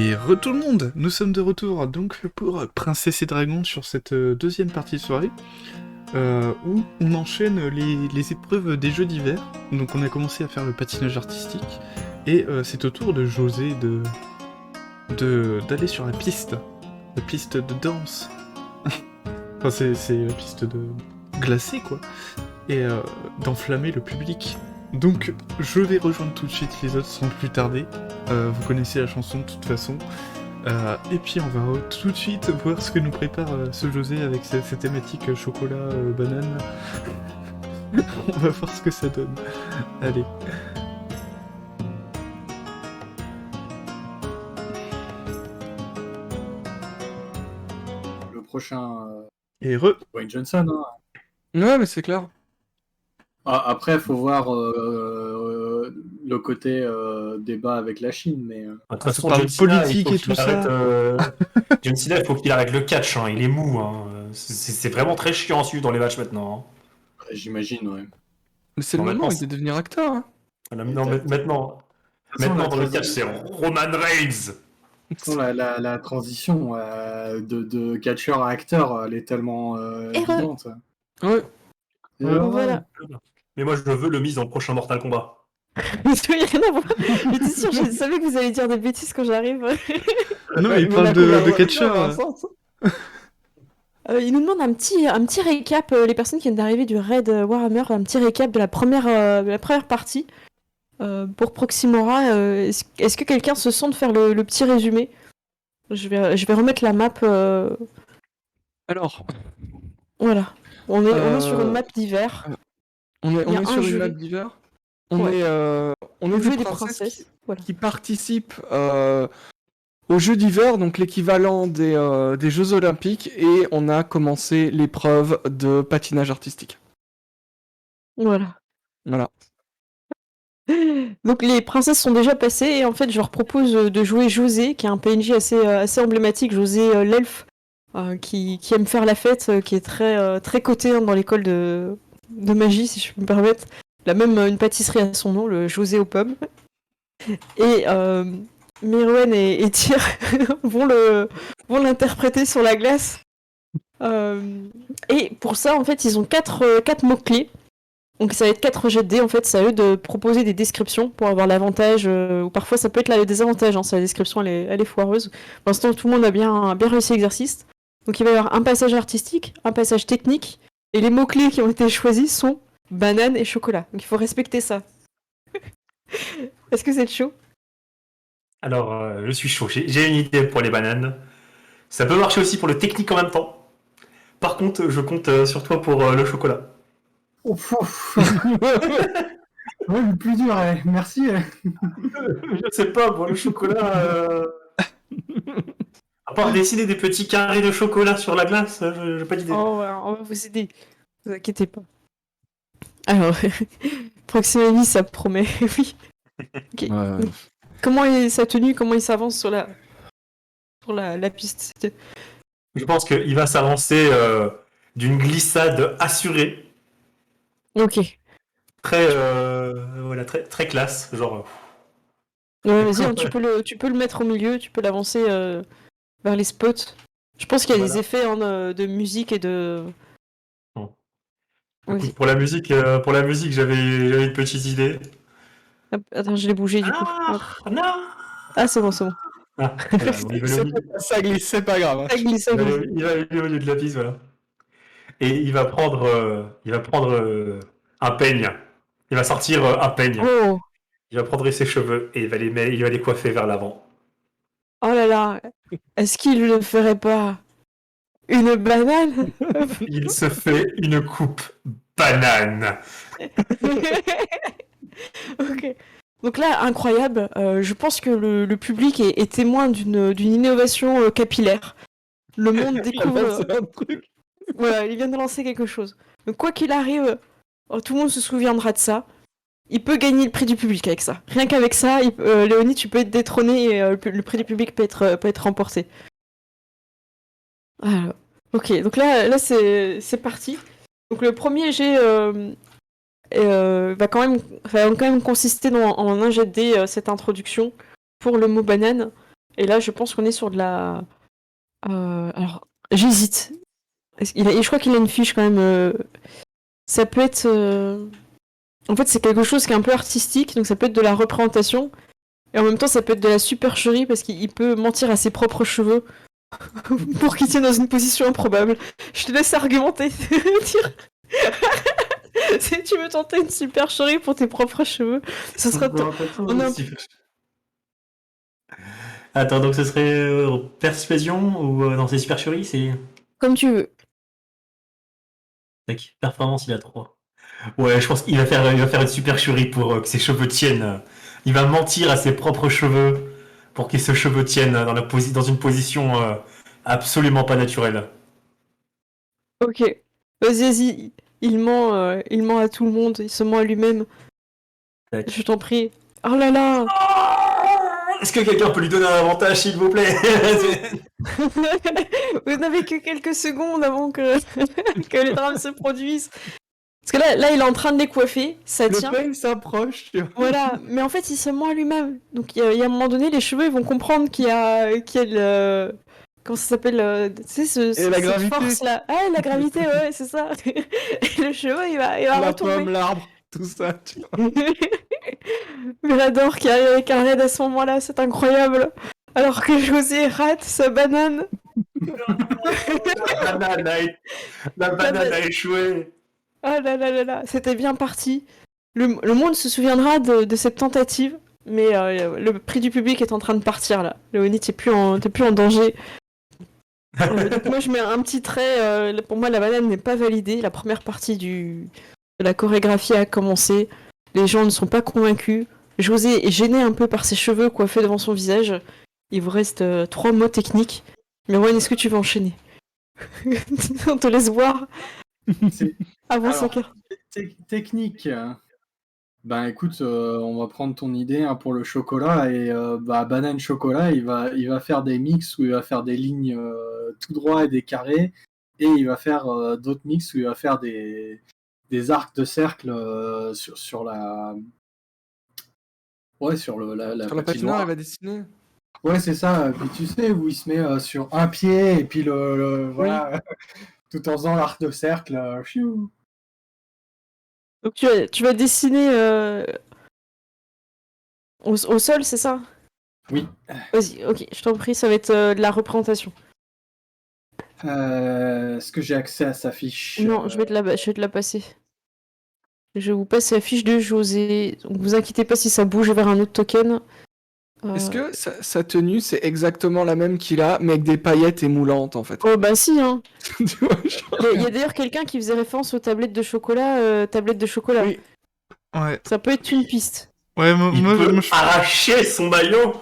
Et tout le monde, nous sommes de retour donc pour Princesse et Dragon sur cette deuxième partie de soirée où on enchaîne les épreuves des jeux d'hiver. Donc on a commencé à faire le patinage artistique et c'est au tour de José d'aller sur la piste de danse. Enfin c'est la piste de glacée quoi, et d'enflammer le public. Donc je vais rejoindre tout de suite les autres sans plus tarder. Vous connaissez la chanson de toute façon. Et puis on va tout de suite voir ce que nous prépare ce José avec sa thématique chocolat, banane. On va voir ce que ça donne. Allez. Le prochain Et Dwayne Johnson. Hein. Ouais, mais c'est clair. Après, il faut voir le côté débat avec la Chine. Mais, De toute on façon, parle John Cena, politique il faut et qu'il tout arrête, ça. John Cena, il faut qu'il arrête le catch. Hein. Il est mou. Hein. C'est vraiment très chiant à suivre dans les matchs maintenant. Hein. j'imagine, ouais. Mais c'est Non, le moment, maintenant, il est devenir acteur. Hein. Voilà, non, maintenant façon, dans le catch, c'est Roman Reigns. De toute façon, la transition de catcheur à acteur, elle est tellement évidente. Ouais. Voilà. Mais moi, je veux le mise dans le prochain Mortal Kombat. Mais ça n'a rien à voir. J'étais sûre, je savais que vous alliez dire des bêtises quand j'arrive. Non, il parle de catcheur. Il nous demande un petit récap, les personnes qui viennent d'arriver du raid Warhammer, un petit récap de la première partie. Pour Proximora, est-ce que quelqu'un se sent de faire le petit résumé? Je vais remettre la map. Alors, Voilà. On est sur une map d'hiver. on Il y a est un sur une jeu. map d'hiver. On Ouais. est Jeu des des princesses princesses. Voilà. qui participent aux Jeux d'hiver, donc l'équivalent des Jeux Olympiques, et on a commencé l'épreuve de patinage artistique. Voilà. Voilà. Donc les princesses sont déjà passées et en fait je leur propose de jouer José, qui est un PNJ assez emblématique, José l'elfe, qui aime faire la fête, qui est très coté dans l'école de magie, si je peux me permettre. Il a même une pâtisserie à son nom, le José aux pommes. Et Merowen et Tyr vont l'interpréter sur la glace. Et pour ça, en fait, ils ont quatre mots-clés. Donc ça va être 4 jets de dés, en fait, c'est à eux de proposer des descriptions pour avoir l'avantage, ou parfois ça peut être le désavantage, hein, si la description elle est foireuse. Pour l'instant, tout le monde a bien réussi l'exercice. Donc il va y avoir un passage artistique, un passage technique, et les mots-clés qui ont été choisis sont banane et chocolat. Donc il faut respecter ça. Est-ce que c'est chaud? Alors, je suis chaud. J'ai une idée pour les bananes. Ça peut marcher aussi pour le technique en même temps. Par contre, je compte sur toi pour le chocolat. Ouf, ouf. Ouais, le plus dur, ouais. Merci. Je sais pas, moi, le chocolat. À part dessiner des petits carrés de chocolat sur la glace, j'ai pas d'idée. Oh, on va vous aider. Ne vous inquiétez pas. Alors, Proximity, ça promet, oui. Ok. Ouais. Comment est sa tenue? Comment il s'avance sur la piste? Je pense qu'il va s'avancer d'une glissade assurée, Ok. voilà, très classe, genre. Ouais, vas-y, hein, tu peux le mettre au milieu, tu peux l'avancer vers les spots. Je pense qu'il y a Voilà. des effets hein, de musique et de. Vas-y. Écoute, pour la musique, j'avais une petite idée. Hop, attends, je l'ai bougé du coup. Hop. Non. Ah, c'est bon, c'est bon. Ah, voilà, bon, il va aller Ça glisse, c'est pas grave. Ça glisse, ça glisse. il va aller au milieu de la piste, voilà. Et il va prendre un peigne. Il va sortir un peigne. Oh, Il va prendre ses cheveux et il va les coiffer vers l'avant. oh là là. Est-ce qu'il ne ferait pas une banane? Il se fait une coupe banane. Ok. Donc là, incroyable. Je pense que le public est témoin d'une innovation capillaire. Le monde découvre. C'est un truc. Voilà, il vient de lancer quelque chose. Donc quoi qu'il arrive, tout le monde se souviendra de ça. Il peut gagner le prix du public avec ça. Rien qu'avec ça, Léonie, tu peux être détrôné et le prix du public peut être remporté. Alors, ok, donc là c'est parti. Donc le premier jet va quand même consister en un jet de dés, cette introduction pour le mot banane. Et là, je pense qu'on est sur de la. Alors, j'hésite. Je crois qu'il a une fiche quand même. Ça peut être. En fait, c'est quelque chose qui est un peu artistique, donc ça peut être de la représentation. Et en même temps, ça peut être de la supercherie parce qu'il peut mentir à ses propres cheveux pour qu'ils tiennent dans une position improbable. Je te laisse argumenter. Si tu veux tenter une supercherie pour tes propres cheveux, ce sera. On a un- Attends, donc ce serait persuasion ou non, c'est supercherie, c'est. Comme tu veux. Tac, performance, il a 3. Ouais, je pense qu'il va faire une supercherie pour que ses cheveux tiennent. Il va mentir à ses propres cheveux pour que ses cheveux tiennent dans une position absolument pas naturelle. Ok. Vas-y. Il ment à tout le monde, il se ment à lui-même. Tac. Je t'en prie. Oh là là. Est-ce que quelqu'un peut lui donner un avantage, s'il vous plaît? Vous n'avez que quelques secondes avant que, que les drames se produisent. Parce que là, il est en train de les coiffer, ça tient. Le pain s'approche, tu vois. Voilà, mais en fait, il se ment à lui-même. Donc, il y a un moment donné, les cheveux, ils vont comprendre qu'il y a le... Comment ça s'appelle tu sais, Et la cette gravité. force-là. Ah, la gravité, ouais, c'est ça. Et le cheveu, il va La retomber. pomme, l'arbre, tout ça, tu vois. Mirador qui arrive avec un raid à ce moment-là, c'est incroyable. Alors que José rate sa banane. La banane a échoué. Ah là là là là, c'était bien parti. Le monde se souviendra de cette tentative, mais le prix du public est en train de partir là. Léonie, t'es plus en danger. Donc moi je mets un petit trait, pour moi la banane n'est pas validée. La première partie de la chorégraphie a commencé. Les gens ne sont pas convaincus. José est gêné un peu par ses cheveux coiffés devant son visage. Il vous reste 3 mots techniques. Mais Rowan, est-ce que tu veux enchaîner? On te laisse voir C'est- avant Alors, 5 heures. Technique. Ben écoute, on va prendre ton idée pour le chocolat et banane chocolat, il va faire des mix où il va faire des lignes tout droit et des carrés et il va faire d'autres mix où il va faire des arcs de cercle sur la sur la Sur la patinoire, il va dessiner. Ouais, c'est ça. Puis tu sais où il se met sur un pied et puis voilà tout en faisant l'arc de cercle. Fiou. Donc tu vas dessiner au sol, c'est ça? Oui. Vas-y, ok, je t'en prie, ça va être de la représentation. Est-ce que j'ai accès à sa fiche? Non, je vais te la passer. Je vais vous passer la fiche de José. Donc vous inquiétez pas si ça bouge vers un autre token. Est-ce que sa tenue, c'est exactement la même qu'il a, mais avec des paillettes et moulantes, en fait? Oh bah si, hein. Tu vois, genre- Il y a d'ailleurs quelqu'un qui faisait référence aux tablettes de chocolat. Oui. Ouais. Ça peut être une piste. Ouais, Il moi, peut je... arracher son maillot.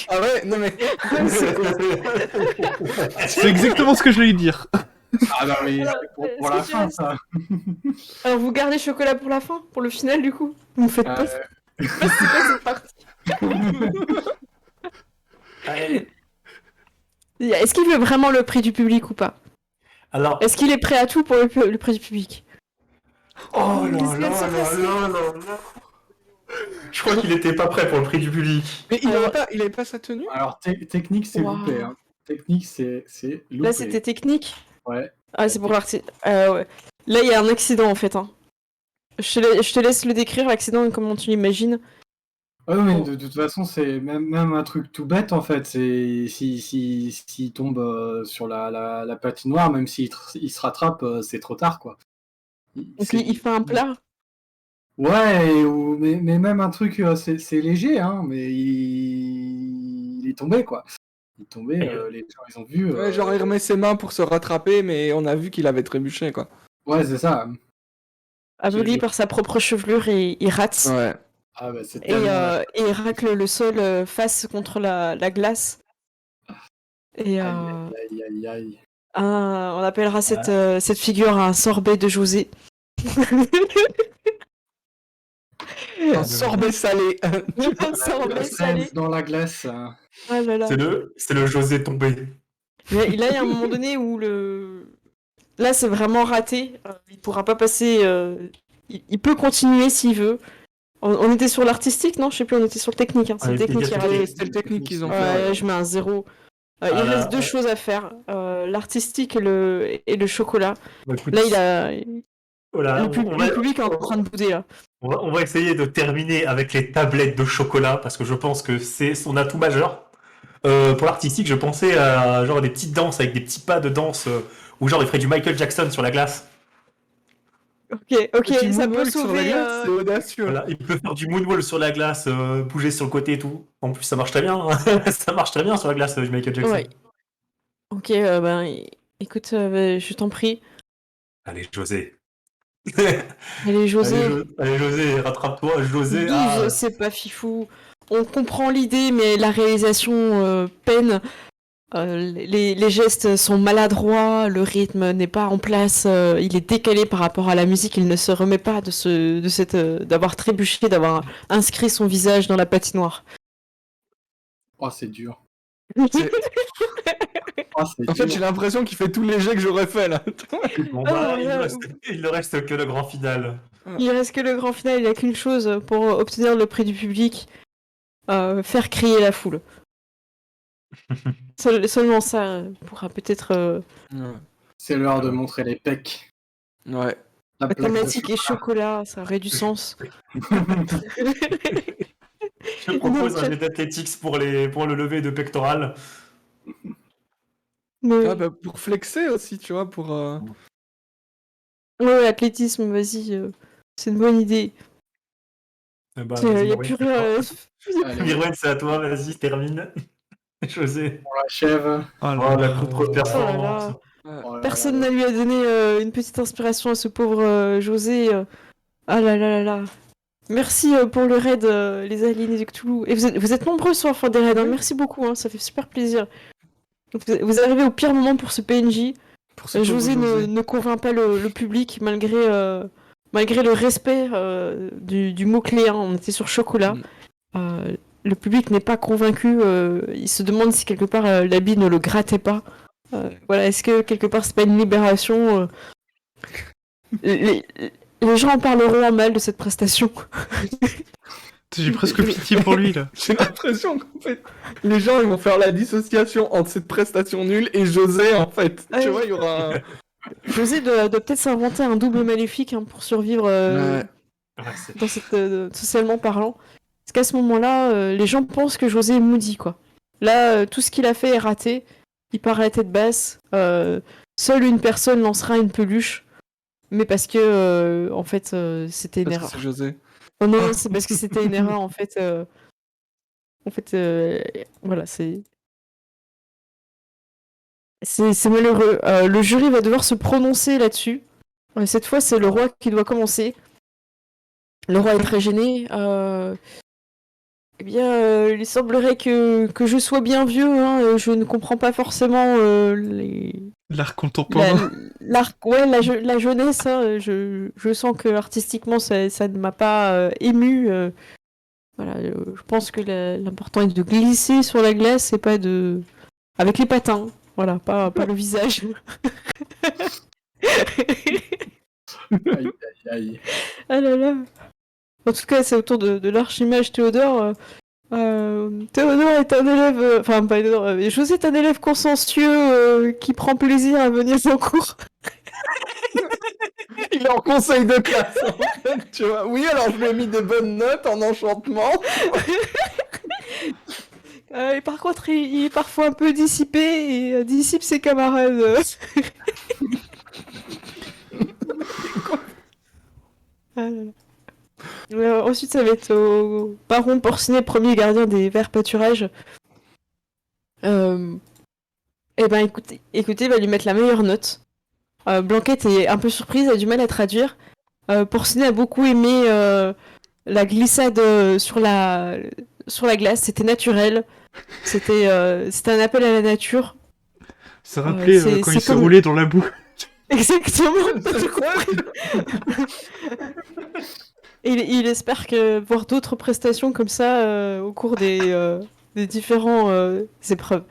Ah ouais, non mais... c'est exactement ce que je voulais dire. Ah bah oui, Alors, c'est pour est-ce la que tu fin restes ça. Alors vous gardez chocolat pour la fin? Pour le final du coup? Vous me faites pas Euh, c'est quoi cette partie? Est-ce qu'il veut vraiment le prix du public ou pas? Alors, Est-ce qu'il est prêt à tout pour le prix du public? oh là Qu'est-ce là qu'elle se là passe là là là. Je crois qu'il était pas prêt pour le prix du public. Mais il Alors- avait pas sa tenue? Alors technique c'est Wow. loupé. Hein. Technique c'est loupé. Là c'était technique. Ouais. Ah c'est pour l'article. Ouais. Là il y a un accident en fait. Hein. Je te laisse le décrire l'accident comment tu l'imagines. Ouais, mais Oh. de toute façon c'est même un truc tout bête en fait. C'est s'il tombe sur la patinoire, même il se rattrape, c'est trop tard quoi. Donc il fait un plat. Ouais, mais même un truc, c'est léger, hein, mais il est tombé, quoi. Il est tombé, les gens, ils ont vu. Ouais, genre il remet ses mains pour se rattraper, mais on a vu qu'il avait trébuché, quoi. Ouais, c'est ça. Aveuglé Je- par sa propre chevelure et il rate. Ouais. Ah bah, c'est Et, tellement... et il racle le sol face contre la glace. Et Aïe, aïe, aïe. on appellera cette figure un sorbet de José. Un sorbet salé. Un sorbet salé. Dans la glace. Hein. Ah là là. C'est le José tombé. Là, il y a un moment donné où là, c'est vraiment raté. Il pourra pas passer. Il peut continuer s'il veut. On était sur l'artistique, non? Je sais plus, on était sur le technique. Hein. C'est le Ouais, technique qui a raté. C'était le technique qu'ils ont fait. Ouais, je mets un 0. Il reste 2 choses à faire. L'artistique et le chocolat. Bah, écoute, Là, il a... voilà, le public est en train de bouder, là. on va essayer de terminer avec les tablettes de chocolat parce que je pense que c'est son atout majeur. Pour l'artistique, je pensais à genre des petites danses avec des petits pas de danse où genre il ferait du Michael Jackson sur la glace. Ok, Petit ça peut moonwalk sur la sauver... glace, c'est audacieux. Voilà, il peut faire du moonwall sur la glace, bouger sur le côté et tout. En plus, ça marche très bien. Ça marche très bien sur la glace du Michael Jackson. Ouais. Ok, écoute, je t'en prie. Allez, José. Allez, José. Allez, José, rattrape-toi, José. 12, c'est pas fifou. On comprend l'idée, mais la réalisation peine. Les gestes sont maladroits, le rythme n'est pas en place, il est décalé par rapport à la musique, il ne se remet pas d'avoir trébuché, d'avoir inscrit son visage dans la patinoire. Oh, c'est dur. C'est- Oh, c'est En fait, dur. j'ai l'impression qu'il fait tous les jets que j'aurais fait là. Bon, Ah, il ne reste que le grand final. Il reste que le grand final, il n'y a qu'une chose pour obtenir le prix du public, faire crier la foule. Seulement ça pourra peut-être... C'est l'heure de montrer les pecs. Ouais. La plaque de Mathématiques et chocolat, ça aurait du sens. Je propose un jet d'athlétiques pour le lever de pectoral. Mais... Ah bah pour flexer aussi, tu vois, pour... Ouais, athlétisme, vas-y, c'est une bonne idée. Eh ben, Il vas-y, n'y a Mirwen, plus c'est rien. à toi. Allez, Mirwen, c'est à toi, vas-y, termine. José. on l'achève. Oh Oh, là la là. contre-performance. Oh là Personne là. ne lui a donné une petite inspiration à ce pauvre José. Ah là là là là. Merci pour le raid, les aliens de Cthulhu. Et vous êtes nombreux sur la fin des raids, hein. Merci beaucoup, hein, ça fait super plaisir. Vous arrivez au pire moment pour ce PNJ. Pour ce pauvre José José. ne convainc pas le public malgré le respect du mot-clé. Hein. On était sur chocolat. Le public n'est pas convaincu. Il se demande si quelque part l'habit ne le grattait pas. Voilà, est-ce que quelque part c'est pas une libération les gens en parleront en mal de cette prestation. J'ai presque pitié pour lui là. J'ai l'impression qu'en fait, les gens ils vont faire la dissociation entre cette prestation nulle et José en fait. Ouais. Tu vois, il y aura un... José doit peut-être s'inventer un double maléfique hein, pour survivre Ouais. dans cette socialement parlant. Parce qu'à ce moment-là, les gens pensent que José est maudit quoi. Là, tout ce qu'il a fait est raté. Il part à la tête basse. Seule une personne lancera une peluche. Mais parce que, en fait, c'était une Parce que erreur. c'est José. Oh non, c'est parce que c'était une erreur, en fait. Voilà, c'est malheureux. Le jury va devoir se prononcer là-dessus. Cette fois, c'est le roi qui doit commencer. Le roi est très gêné. Eh bien, il semblerait que je sois bien vieux. Hein, je ne comprends pas forcément L'art contemporain. l'arc, ouais, la jeunesse. Hein, je sens que artistiquement, ça ne m'a pas ému. Voilà, je pense que l'important est de glisser sur la glace et pas de... Avec les patins. Voilà, pas le visage. Aïe, aïe, aïe. Ah là là. En tout cas, c'est autour de l'archimage Théodore. Théodore est un élève... Enfin, pas Théodore. José est un élève consciencieux qui prend plaisir à venir en cours. Il est en conseil de classe en fait, tu vois. Oui, alors je lui ai mis des bonnes notes en enchantement. Et par contre, il est parfois un peu dissipé et dissipe ses camarades. Ah là là. Ensuite, ça va être au baron Porcinet, premier gardien des verts pâturages. Eh ben, écoutez, il va lui mettre la meilleure note. Blanquette est un peu surprise, a du mal à traduire. Porcinet a beaucoup aimé la glissade sur la glace, c'était naturel. C'était un appel à la nature. Ça rappelait c'est- quand c'est il se comme- roulait dans la boue. Exactement. C'est quoi Et il espère voir d'autres prestations comme ça au cours des différentes épreuves.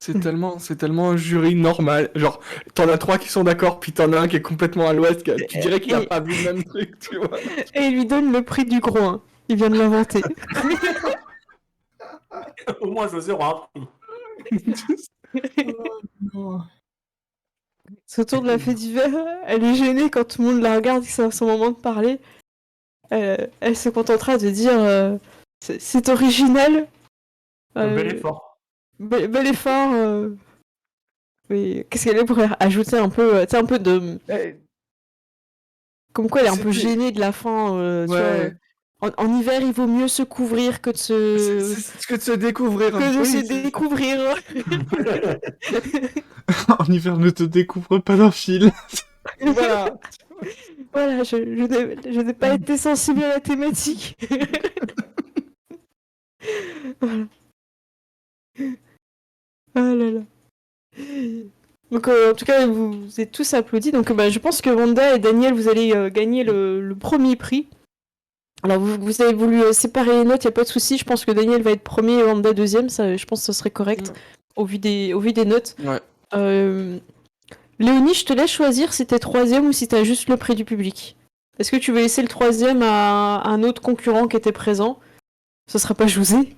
C'est tellement un jury normal. Genre, t'en as 3 qui sont d'accord, puis t'en as un qui est complètement à l'ouest. Tu dirais qu'il a pas vu le même truc, tu vois. Et il lui donne le prix du groin. Il vient de l'inventer. Au moins, José aura un prix. Non. C'est autour de la fête d'hiver, elle est gênée quand tout le monde la regarde et que c'est son moment de parler. Elle se contentera de dire c'est original. Bel effort. Bel effort. Mais qu'est-ce qu'elle pourrait ajouter un peu, tu sais, un peu de. Comme quoi elle est un peu C'était- gênée de la fin. Tu Ouais. vois. En hiver, il vaut mieux se couvrir que de se. C'est que de se découvrir un que de peu. se Oui, c'est- découvrir. En hiver, ne te découvre pas d'un fil. Voilà. Voilà, je n'ai pas été sensible à la thématique. Voilà. Ah là là. Donc en tout cas, vous êtes tous applaudis. Donc je pense que Wanda et Daniel, vous allez gagner le premier prix. Alors vous avez voulu séparer les notes, il n'y a pas de souci. Je pense que Daniel va être premier et Wanda deuxième. Ça, je pense que ce serait correct au vu des notes. Ouais. Léonie, je te laisse choisir si t'es troisième ou si t'as juste le prix du public. Est-ce que tu veux laisser le troisième à un autre concurrent qui était présent? Ce sera pas José.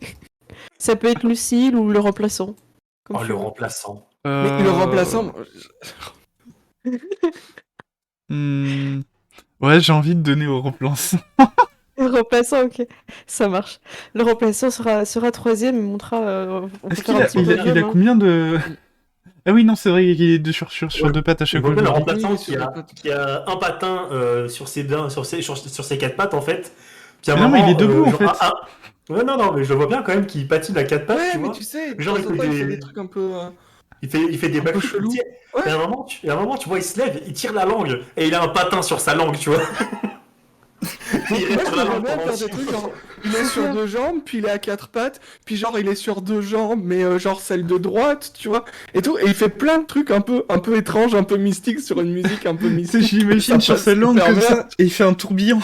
Ça peut être Lucille ou le remplaçant. Comme Oh, tu le veux. remplaçant. Mais le remplaçant, Ouais, j'ai envie de donner au remplaçant. Le remplaçant, ok. Ça marche. Le remplaçant sera troisième et montrera. On peut Est-ce faire qu'il un a, petit il a, podium, il a hein. combien de... Ah oui, non, c'est vrai qu'il est sur deux pattes à Je chaque vois fois. bien le je le dis. remplaçant Oui, qui sur a, les pattes. qui a un patin sur ses 4 pattes en fait. Puis à un Mais non, mais moment, il est debout, en genre, fait. Ouais, non, mais je le vois bien quand même qu'il patine à 4 pattes, Ouais, tu mais vois. tu sais, de Genre, temps en temps, il fait des trucs un peu. Il fait des Un peu backflips, chelou. tu sais. Ouais. Et à un moment, tu vois, il se lève, il tire la langue et il a un patin sur sa langue, tu vois. Il Moi, reste je sur la le vois langue bien pendant faire des 6 trucs mois. genre, il est sur 2 jambes, puis il est à 4 pattes, puis genre, il est sur 2 jambes, mais genre celle de droite, tu vois, et tout, et il fait plein de trucs un peu étranges, un peu mystiques sur une musique un peu Tu sais, mystique. j'imagine Ça sur passe sa langue super comme bien. ça, et il fait un tourbillon.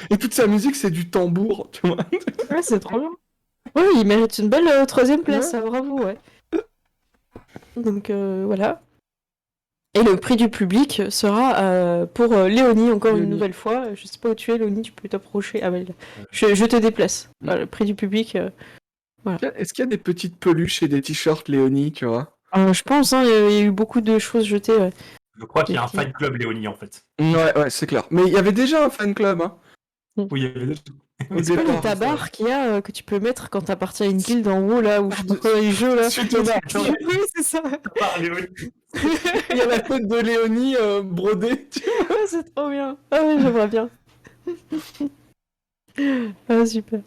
Et toute sa musique, c'est du tambour, tu vois. Ouais, c'est trop bien. Oui, il mérite une belle troisième place, Ouais. ça, bravo, ouais. Donc voilà. Et le prix du public sera pour Léonie, encore une Léonie. nouvelle fois. Je sais pas où tu es, Léonie, tu peux t'approcher. Ah, bah, je te déplace. Voilà, le prix du public. Est-ce qu'il y a des petites peluches et des t-shirts Léonie, tu vois? Je pense, hein, il y a eu beaucoup de choses jetées. Ouais. Je crois qu'il y a un Ok. fan club Léonie en fait. Ouais, c'est clair. Mais il y avait déjà un fan club, hein, Oui, il y avait au C'est pas les départ. tabards qu'il y a que tu peux mettre quand t'appartiens à une guilde en haut, là, ou je sais pas quoi, dans les jeux, là. Suite au bar. Oui, c'est ça. Léonie. Il y a la tête de Léonie brodée, tu vois. Ah, c'est trop bien. Ah oui, j'aimerais bien. Ah, super.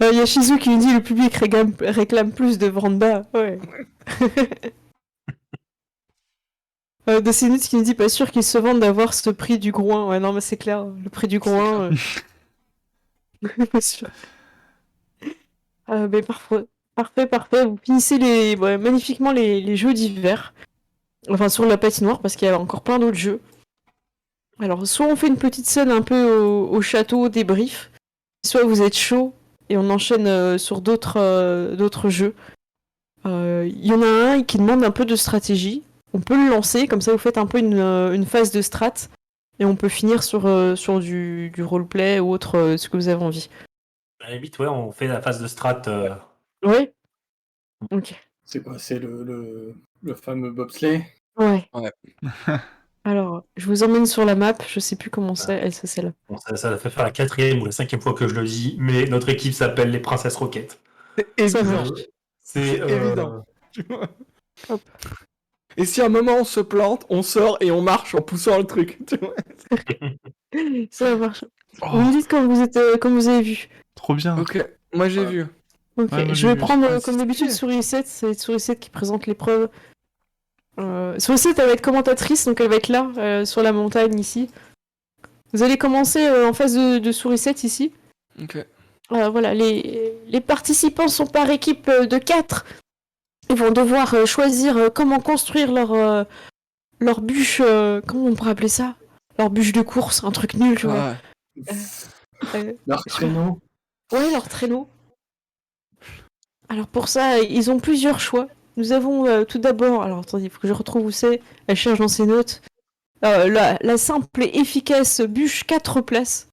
Il y a Shizu qui nous dit le public réclame plus de Vanda. Ouais. Decinut qui nous dit pas sûr qu'ils se vendent d'avoir ce prix du groin. Ouais, non, mais c'est clair, le prix du groin. Pas sûr. Mais parfait. Parfait. Vous finissez magnifiquement les jeux d'hiver. Enfin, sur la patinoire, parce qu'il y a encore plein d'autres jeux. Alors, soit on fait une petite scène un peu au château, débrief, soit vous êtes chaud et on enchaîne sur d'autres jeux. Il y en a un qui demande un peu de stratégie. On peut le lancer, comme ça vous faites un peu une phase de strat et on peut finir sur du roleplay ou autre, ce que vous avez envie. À la limite, ouais, on fait la phase de strat. Oui. Ok. C'est quoi? C'est le fameux bobsleigh? Ouais. Ouais. Alors, je vous emmène sur la map, je sais plus comment c'est, c'est celle-là. Bon, ça fait faire la 4e ou la 5e fois que je le dis, mais notre équipe s'appelle les Princesses Roquettes. C'est Ça évident. marche. C'est évident. Tu vois. Hop. Et si à un moment on se plante, on sort et on marche en poussant le truc. Tu vois. Ça marche. Oh, Vous me dites quand vous avez vu. trop bien. Ok, moi j'ai vu. Ok, Ouais, moi, je j'ai vais vu. prendre Ah, c'est comme d'habitude stylé. Souris 7, c'est Souris 7 qui présente l'épreuve. Souris 7, elle va être commentatrice, donc elle va être là, sur la montagne ici. Vous allez commencer en face de Souris 7 ici. Ok. Voilà, les participants sont par équipe de 4. Ils vont devoir choisir comment construire leur bûche, comment on pourrait appeler ça? Leur bûche de course, un truc nul, tu vois. Ah, Euh, Leur traîneau. Ouais, leur traîneau. Alors pour ça, ils ont plusieurs choix. Nous avons tout d'abord, alors attendez, il faut que je retrouve où c'est. Elle cherche dans ses notes. La simple et efficace bûche 4 places.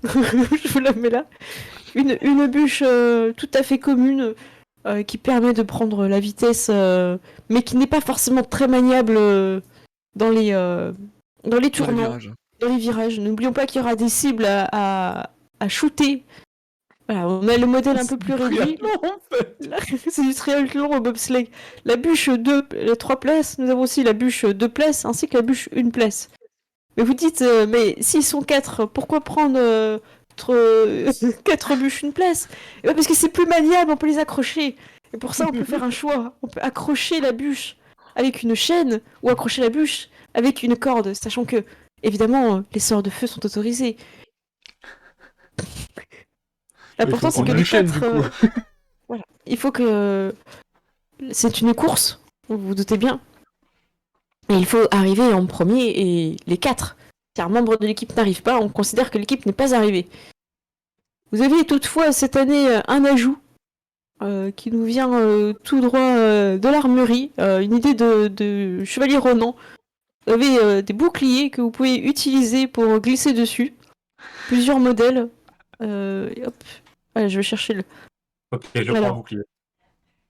Je vous la mets là. Une bûche tout à fait commune qui permet de prendre la vitesse, mais qui n'est pas forcément très maniable dans les tournants, dans les virages. N'oublions pas qu'il y aura des cibles à shooter. Voilà, on a le modèle un peu plus réduit. C'est du triathlon au bobsleigh. La bûche 3 places, nous avons aussi la bûche 2 places, ainsi que la bûche 1 place. Mais vous dites, mais s'ils sont 4, pourquoi prendre 4 bûches 1 place? Parce que c'est plus maniable, on peut les accrocher. Et pour ça, on peut faire un choix. On peut accrocher la bûche avec une chaîne ou accrocher la bûche avec une corde, sachant que, évidemment, les sorts de feu sont autorisés. L'important, c'est que les 4... voilà. Il faut que... C'est une course, vous vous doutez bien. Et il faut arriver en premier et les 4. Si un membre de l'équipe n'arrive pas, on considère que l'équipe n'est pas arrivée. Vous avez toutefois cette année un ajout qui nous vient tout droit de l'armurerie, une idée de Chevalier Ronan. Vous avez des boucliers que vous pouvez utiliser pour glisser dessus. Plusieurs modèles. Et hop. Allez, je vais chercher le... Ok, je prends un bouclier.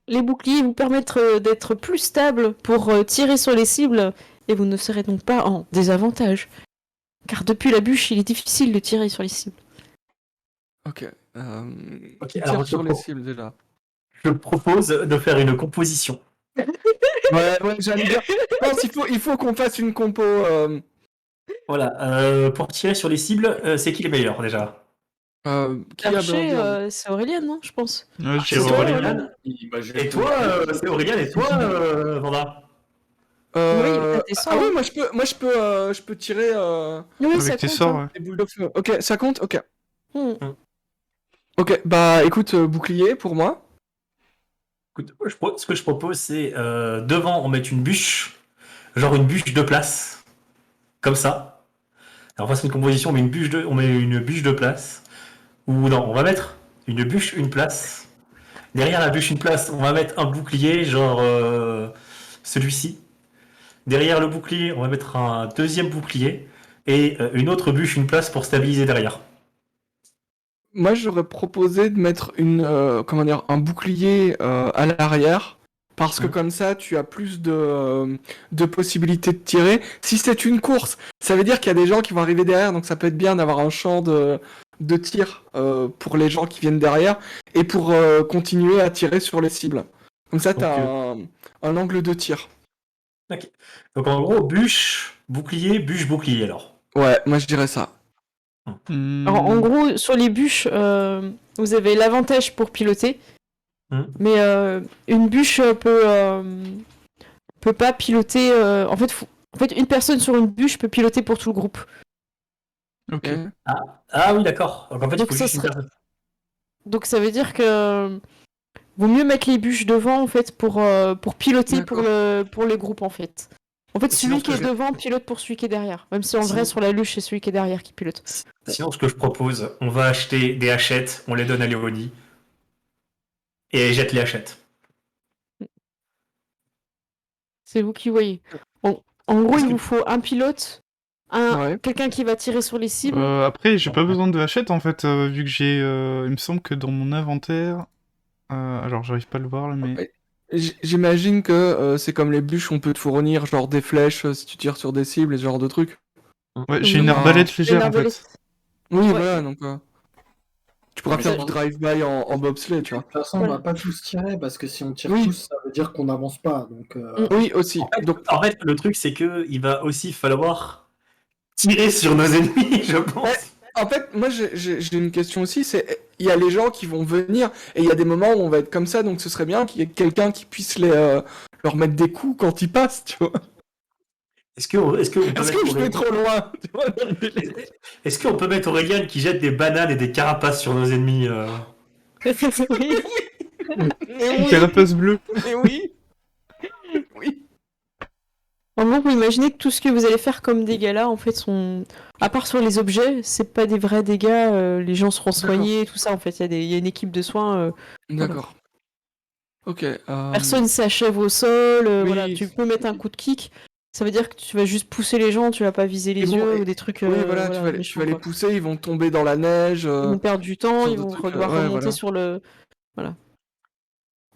Les boucliers vous permettent d'être plus stable pour tirer sur les cibles et vous ne serez donc pas en désavantage. Car depuis la bûche, il est difficile de tirer sur les cibles. Ok. Ok, Tire sur les cibles déjà. Je propose de faire une composition. Ouais, j'aime bien. Je pense il faut qu'on fasse une compo. Voilà, pour tirer sur les cibles, c'est qui les meilleurs déjà? Qui a Archer, abordé c'est Aurélien, non, je pense. Ouais, C'est je dirais toi, Aurélien. Aurélien. Et toi, c'est Aurélien, et toi, Vanda? Oui, t'as tes sorts, Ah oui, hein. je peux tirer Oui, Avec ça tes compte, sorts, hein. ouais. des boules de feu. Ok, ça compte. Ok. Hmm. Ok, bah écoute, bouclier pour moi. Écoute, ce que je propose, c'est devant, on met une bûche, genre une bûche de place, comme ça. Alors, on fasse une composition, on met une bûche de place. Ou non, on va mettre une bûche, une place. Derrière la bûche, une place, on va mettre un bouclier, genre celui-ci. Derrière le bouclier, on va mettre un deuxième bouclier. Et une autre bûche, une place pour stabiliser derrière. Moi, j'aurais proposé de mettre un bouclier à l'arrière. Parce que comme ça, tu as plus de possibilités de tirer. Si c'est une course, ça veut dire qu'il y a des gens qui vont arriver derrière, donc ça peut être bien d'avoir un champ de tir pour les gens qui viennent derrière et pour continuer à tirer sur les cibles. Comme ça, tu as un angle de tir. Ok. Donc en gros, bûche, bouclier alors. Ouais, moi je dirais ça. Alors, en gros, sur les bûches, vous avez l'avantage pour piloter. Mais une bûche peut pas piloter. En fait, une personne sur une bûche peut piloter pour tout le groupe. Ok. Ah oui, d'accord. Donc en fait, Donc, il faut juste une personne. Donc ça veut dire que vaut mieux mettre les bûches devant en fait pour piloter pour le groupe en fait. En fait, Sinon, celui qui est devant pilote pour celui qui est derrière. Même si en vrai, sur la luche, c'est celui qui est derrière qui pilote. Sinon, ce que je propose, on va acheter des hachettes, on les donne à Léonie. Et elle jette les hachettes. C'est vous qui voyez. En gros, il vous faut un pilote, quelqu'un qui va tirer sur les cibles. Après, j'ai pas besoin de hachette en fait, vu que j'ai. Il me semble que dans mon inventaire. Alors, j'arrive pas à le voir là, mais. J'imagine que c'est comme les bûches, on peut te fournir genre des flèches si tu tires sur des cibles et ce genre de trucs. Ouais, j'ai une arbalète légère en fait. Oui, voilà, donc tu pourras faire du drive-by en bobsleigh, tu vois. De toute façon, on va pas tous tirer parce que si on tire tous, ça veut dire qu'on n'avance pas. Donc, oui, aussi. En fait, le truc, c'est que il va aussi falloir tirer sur nos ennemis, je pense. En fait, moi j'ai une question aussi, c'est il y a les gens qui vont venir et il y a des moments où on va être comme ça, donc ce serait bien qu'il y ait quelqu'un qui puisse leur mettre des coups quand ils passent, tu vois. Est-ce que je vais trop loin, tu vois. Est-ce qu'on peut mettre Aurélien qui jette des bananes et des carapaces sur nos ennemis Oui. Une carapace bleue. Mais oui. Oui. En gros, vous imaginez que tout ce que vous allez faire comme dégâts là, en fait, sont... À part sur les objets, c'est pas des vrais dégâts, les gens seront soignés, tout ça, en fait, il y a une équipe de soins. D'accord. Ok. Personne s'achève au sol, oui. voilà, tu peux mettre un coup de kick. Ça veut dire que tu vas juste pousser les gens, tu vas pas viser les Ils vont- yeux ou des trucs Oui, voilà, tu méchants, vas les quoi. pousser, ils vont tomber dans la neige. Ils vont perdre du temps, sorte ils de vont truc, devoir ouais, remonter voilà. sur le...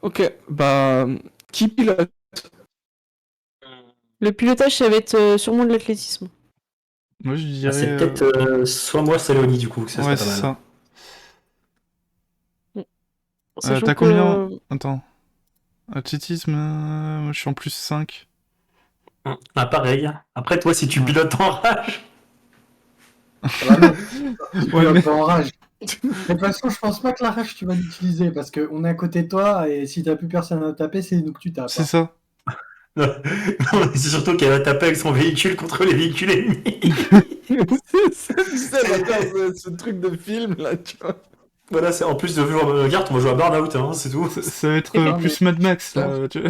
Ok, bah qui pilote? Le pilotage, ça va être sûrement de l'athlétisme. Moi, je Ah, c'est dirais. peut-être soit moi, soit Léonie, du coup, que ça Ouais, serait pas c'est mal. ça. Sachant T'as que... combien? Attends. Athlétisme, moi je suis en plus 5. Ah, pareil. Après, toi, si tu Ouais. pilotes en rage. Ah bah non, tu Ouais, pilotes mais- pas en rage. Mais de toute façon, je pense pas que la rage tu vas l'utiliser parce qu'on est à côté de toi et si t'as plus personne à taper, c'est nous que tu tapes. C'est hein. ça. Non, c'est surtout qu'elle va taper avec son véhicule contre les véhicules ennemis. Ça va faire ce truc de film là, tu vois. Voilà, en plus de jouer à Gart, on va jouer à Burnout, hein, c'est tout. Ça va être Non, plus Mad Max là. Tu vois.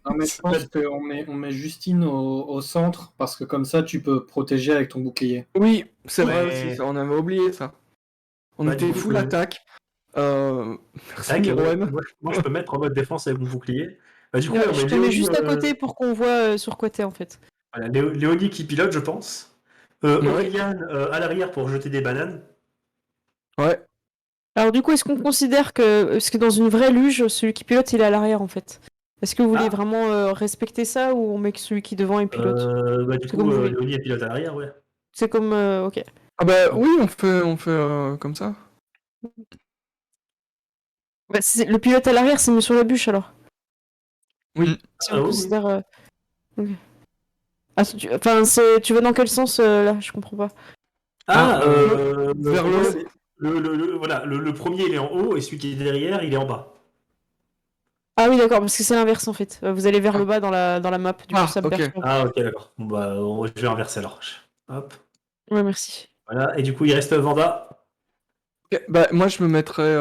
Non, mais je pense qu'on met Justine au centre parce que comme ça, tu peux protéger avec ton bouclier. Oui, c'est vrai Ouais. aussi, ça, on avait oublié ça. On Bah, était du coup, full attaque. Merci Tac, Nirwen. moi, je peux mettre en mode défense avec mon bouclier. Bah, du coup, Ouais, on je met te mets Léonie, juste à côté pour qu'on voit sur quoi t'es, en fait. voilà, Léonie qui pilote, je pense. Ouais. Aurélien à l'arrière pour jeter des bananes. Ouais. Alors du coup, est-ce qu'on considère que... Parce que dans une vraie luge, celui qui pilote, il est à l'arrière, en fait. Est-ce que vous voulez Ah. vraiment respecter ça ou on met que celui qui est devant et pilote? Bah, du C'est coup, comme vous voulez. Léonie est pilote à l'arrière, ouais. C'est comme... ok. Ah bah oui, on fait comme ça. Bah, le pilote à l'arrière, c'est mieux sur la bûche, alors. Oui. Si Ah, on oui, considère... ok. Ah, enfin, tu vas dans quel sens, là? Je comprends pas. Ah, vers pour moi, le haut. c'est voilà, le premier il est en haut et celui qui est derrière il est en bas. Ah oui, d'accord, parce que c'est l'inverse, en fait. Vous allez vers le bas dans la map, du coup, Ah, ça me ok. perturbe. Ah, ok, d'accord. Bon, bah, je vais inverser alors. Hop. Ouais, merci. Voilà, et du coup il reste Vanda. Ok, bah moi je me mettrais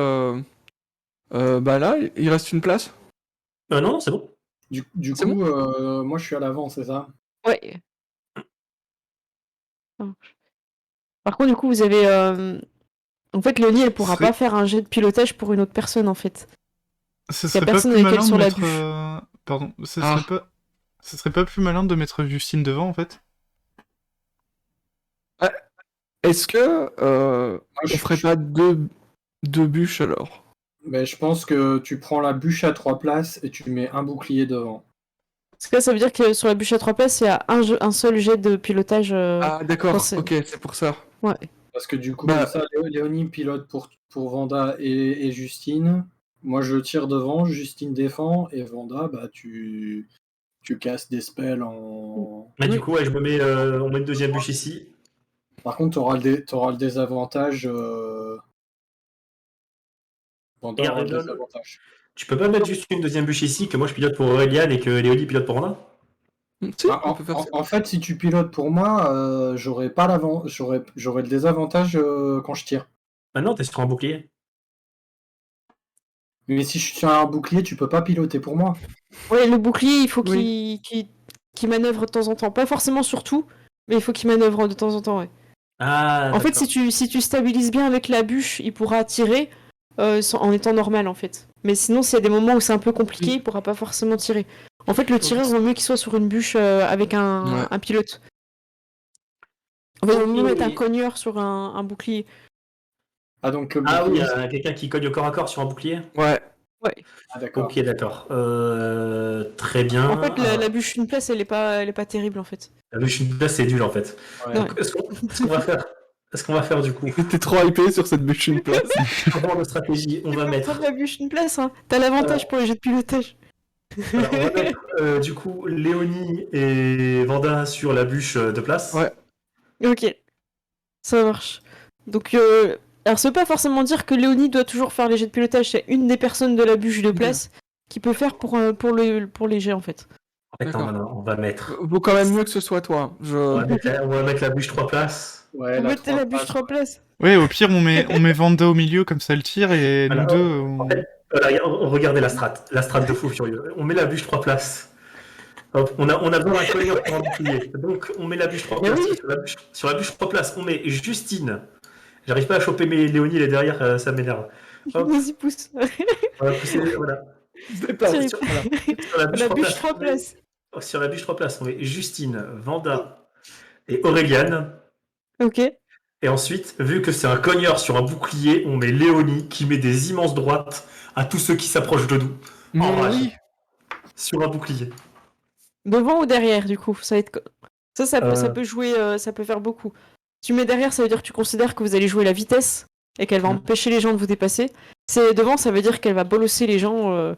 bah là, il reste une place. Non, c'est bon. Du C'est coup, moi je suis à l'avant, c'est ça? Ouais. Par contre, du coup, vous avez... En fait, Léonie, elle pourra Serait- pas faire un jet de pilotage pour une autre personne, en fait. Ce Parce qu'il y a serait pas personne plus avec elle malin de sur la mettre. bûche. Pardon. Ah. Ce serait pas plus malin de mettre Justine devant en fait. Est-ce que Moi, on ferait pas deux bûches alors? Mais je pense que tu prends la bûche à 3 places et tu mets un bouclier devant. Parce que là, ça veut dire que sur la bûche à 3 places, il y a un seul jet de pilotage. Ah d'accord, quand c'est- ok, c'est pour ça. Ouais. Parce que du coup, Bah- comme ça, Léonie pilote pour Vanda et Justine. Moi, je tire devant, Justine défend, et Vanda, bah, tu casses des spells en... Mais Oui. du coup, ouais, on met une deuxième bûche ici. Par contre, t'auras le désavantage... Vanda aura le Regarde, désavantage. tu peux pas mettre juste une deuxième bûche ici, que moi je pilote pour Aurélien et que Léonie pilote pour Vanda? Si, Bah, on peut faire ça. en fait, si tu pilotes pour moi, j'aurai pas j'aurai le désavantage quand je tire. Ah non, t'es sur un bouclier. Mais si je suis sur un bouclier, tu peux pas piloter pour moi. Ouais, le bouclier, il faut Oui. qu'il manœuvre de temps en temps. Pas forcément sur tout, mais il faut qu'il manœuvre de temps en temps, ouais. Ah, En fait, d'accord. si tu stabilises bien avec la bûche, il pourra tirer en étant normal, en fait. Mais sinon, s'il y a des moments où c'est un peu compliqué, il pourra pas forcément tirer. En fait, le tireur, vaut mieux qu'il soit sur une bûche avec Ouais. un pilote. En fait, il vaut mieux Ok. mettre un cogneur sur un bouclier. Ah, donc le Ah oui, il y bouclier, a quelqu'un qui cogne au corps à corps sur un bouclier? Ouais. ah, d'accord. Ok, d'accord. Très bien. En fait, la bûche une place, elle est pas terrible, en fait. La bûche une place, c'est nul en fait. Ouais. Ouais. Donc, est-ce qu'on va faire du coup T'es trop hypé sur cette bûche une place. Avant de stratégie, on va Tu peux mettre. prendre la bûche une place, hein. T'as l'avantage pour les jets de pilotage. Alors, on va mettre du coup Léonie et Vanda sur la bûche de place. Ouais. Ok, ça marche. Donc, alors ça veut pas forcément dire que Léonie doit toujours faire les jets de pilotage. C'est une des personnes de la bûche de place qui peut faire pour les jets, en fait. En fait, on va mettre. Vaut quand même mieux que ce soit toi. On va mettre la bûche 3 places. Ouais, Vous la mettez 3 la bûche places. 3 places. Ouais, au pire, on met Vanda au milieu, comme ça elle tire, et Voilà, nous deux. en fait, voilà, regardez la strat de fou furieux. On met la bûche 3 places. Hop, on a besoin d'un cogneur pour un bouclier. Donc on met la bûche 3 Mais places. oui. Sur la bûche 3 places, on met Justine. J'arrive pas à choper mes Léonie, elle est derrière, ça m'énerve. Hop. Vas-y, pousse. On va pousser, voilà. Se déplace. Thierry- Sur la bûche, La 3 bûche places. 3 places. Sur la bûche 3 places, on met Justine, Vanda et Auréliane. Ok. Et ensuite, vu que c'est un cogneur sur un bouclier, on met Léonie qui met des immenses droites à tous ceux qui s'approchent de nous. Mais rage. oui. Sur un bouclier. Devant ou derrière, du coup? Ça va être... ça Euh. peut jouer, ça peut faire beaucoup. Si tu mets derrière, ça veut dire que tu considères que vous allez jouer la vitesse et qu'elle va empêcher les gens de vous dépasser. C'est devant, ça veut dire qu'elle va bolosser les gens.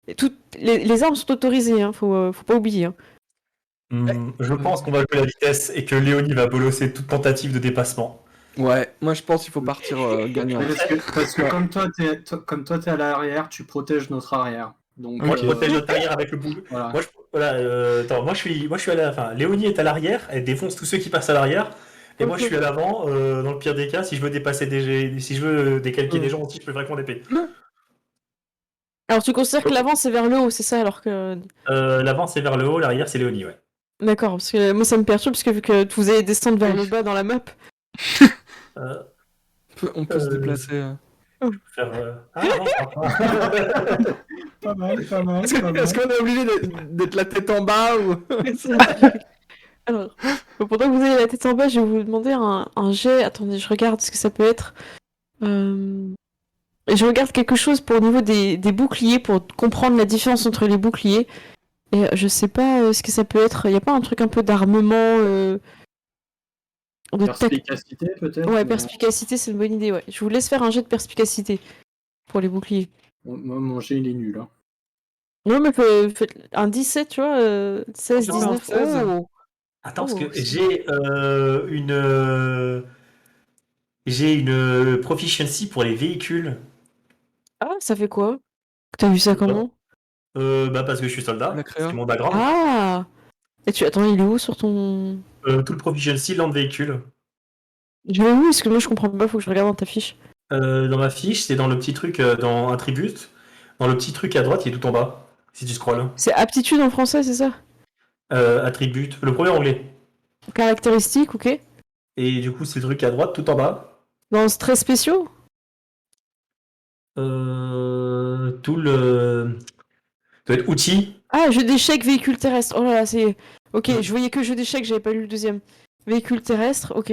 Et les armes sont autorisées, hein, faut pas oublier. Hein. Je pense qu'on va jouer la vitesse et que Léonie va bolosser toute tentative de dépassement. Ouais, moi je pense qu'il faut partir gagnant. Parce que comme toi, t'es à l'arrière, tu protèges notre arrière. Donc, Moi, je protège notre arrière avec le bouclier. voilà. Moi, je suis à la. Enfin, Léonie est à l'arrière, elle défonce tous ceux qui passent à l'arrière. Et moi, je suis à l'avant. Dans le pire des cas, si je veux dépasser si je veux décalquer des gens aussi, je peux faire avec mon épée. Alors tu considères que l'avant c'est vers le haut, c'est ça, alors que... L'avant, c'est vers le haut, l'arrière, c'est Léonie, ouais. D'accord, parce que moi ça me perturbe, parce que vu que vous allez descendre vers le bas dans la map... Euh, On peut se déplacer. faire. Ah, non, Pas mal, pas mal. Est-ce qu'on est obligé d'être la tête en bas ou... Alors, pendant que vous avez la tête en bas, je vais vous demander un jet. Attendez, je regarde ce que ça peut être. Et je regarde quelque chose pour au niveau des boucliers, pour comprendre la différence entre les boucliers. Et je sais pas ce que ça peut être. Il n'y a pas un truc un peu d'armement de Perspicacité, peut-être. Ouais, perspicacité, c'est une bonne idée, ouais. Je vous laisse faire un jet de perspicacité pour les boucliers. Moi, mon jet, il est nul. Hein. Non, mais faites un 17, tu vois, 16, Oh, 19. 16. Oh. Attends, parce Oh, que c'est- j'ai une proficiency pour les véhicules. Ah, ça fait quoi? T'as vu ça comment? Parce que je suis soldat, La créa. c'est mon background. Ah! Et attends, il est où sur ton... Tout le proficiency, land véhicule. Je vais où? Parce que moi je comprends pas, faut que je regarde dans ta fiche. Dans ma fiche, c'est dans le petit truc, dans Attribute. Dans le petit truc à droite, il est tout en bas, si tu scrolles. C'est aptitude en français, c'est ça? Attribute, le premier onglet. Caractéristiques, ok. Et du coup, c'est le truc à droite, tout en bas. Dans stress spéciaux? Tout le... Ça doit être outils. Ah, jeu d'échecs, véhicule terrestre. Oh là là, c'est... Ok, je voyais que jeu d'échecs, j'avais pas lu le deuxième. Véhicule terrestre, ok.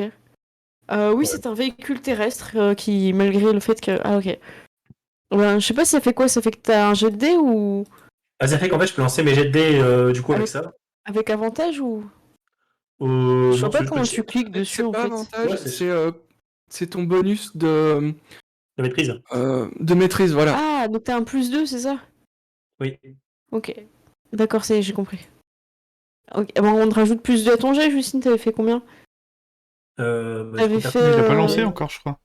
Oui, c'est un véhicule terrestre qui, malgré le fait que... Ah, ok. Ben, je sais pas si ça fait quoi, ça fait que t'as un jet de dés ou... Ah, ça fait qu'en fait, je peux lancer mes jets de dés du coup avec ça. Avec avantage ou... Je Non, vois pas c'est comment juste tu cliques dessus, C'est en pas fait. avantage, Ouais, c'est ton bonus de la maîtrise. maîtrise, voilà. Ah, donc t'as un plus 2, c'est ça? Oui. Ok. D'accord, j'ai compris. Ok, bon, on te rajoute plus 2 à ton jet, Justine, t'avais fait combien? T'avais fait... Il l'a pas lancé encore, je crois.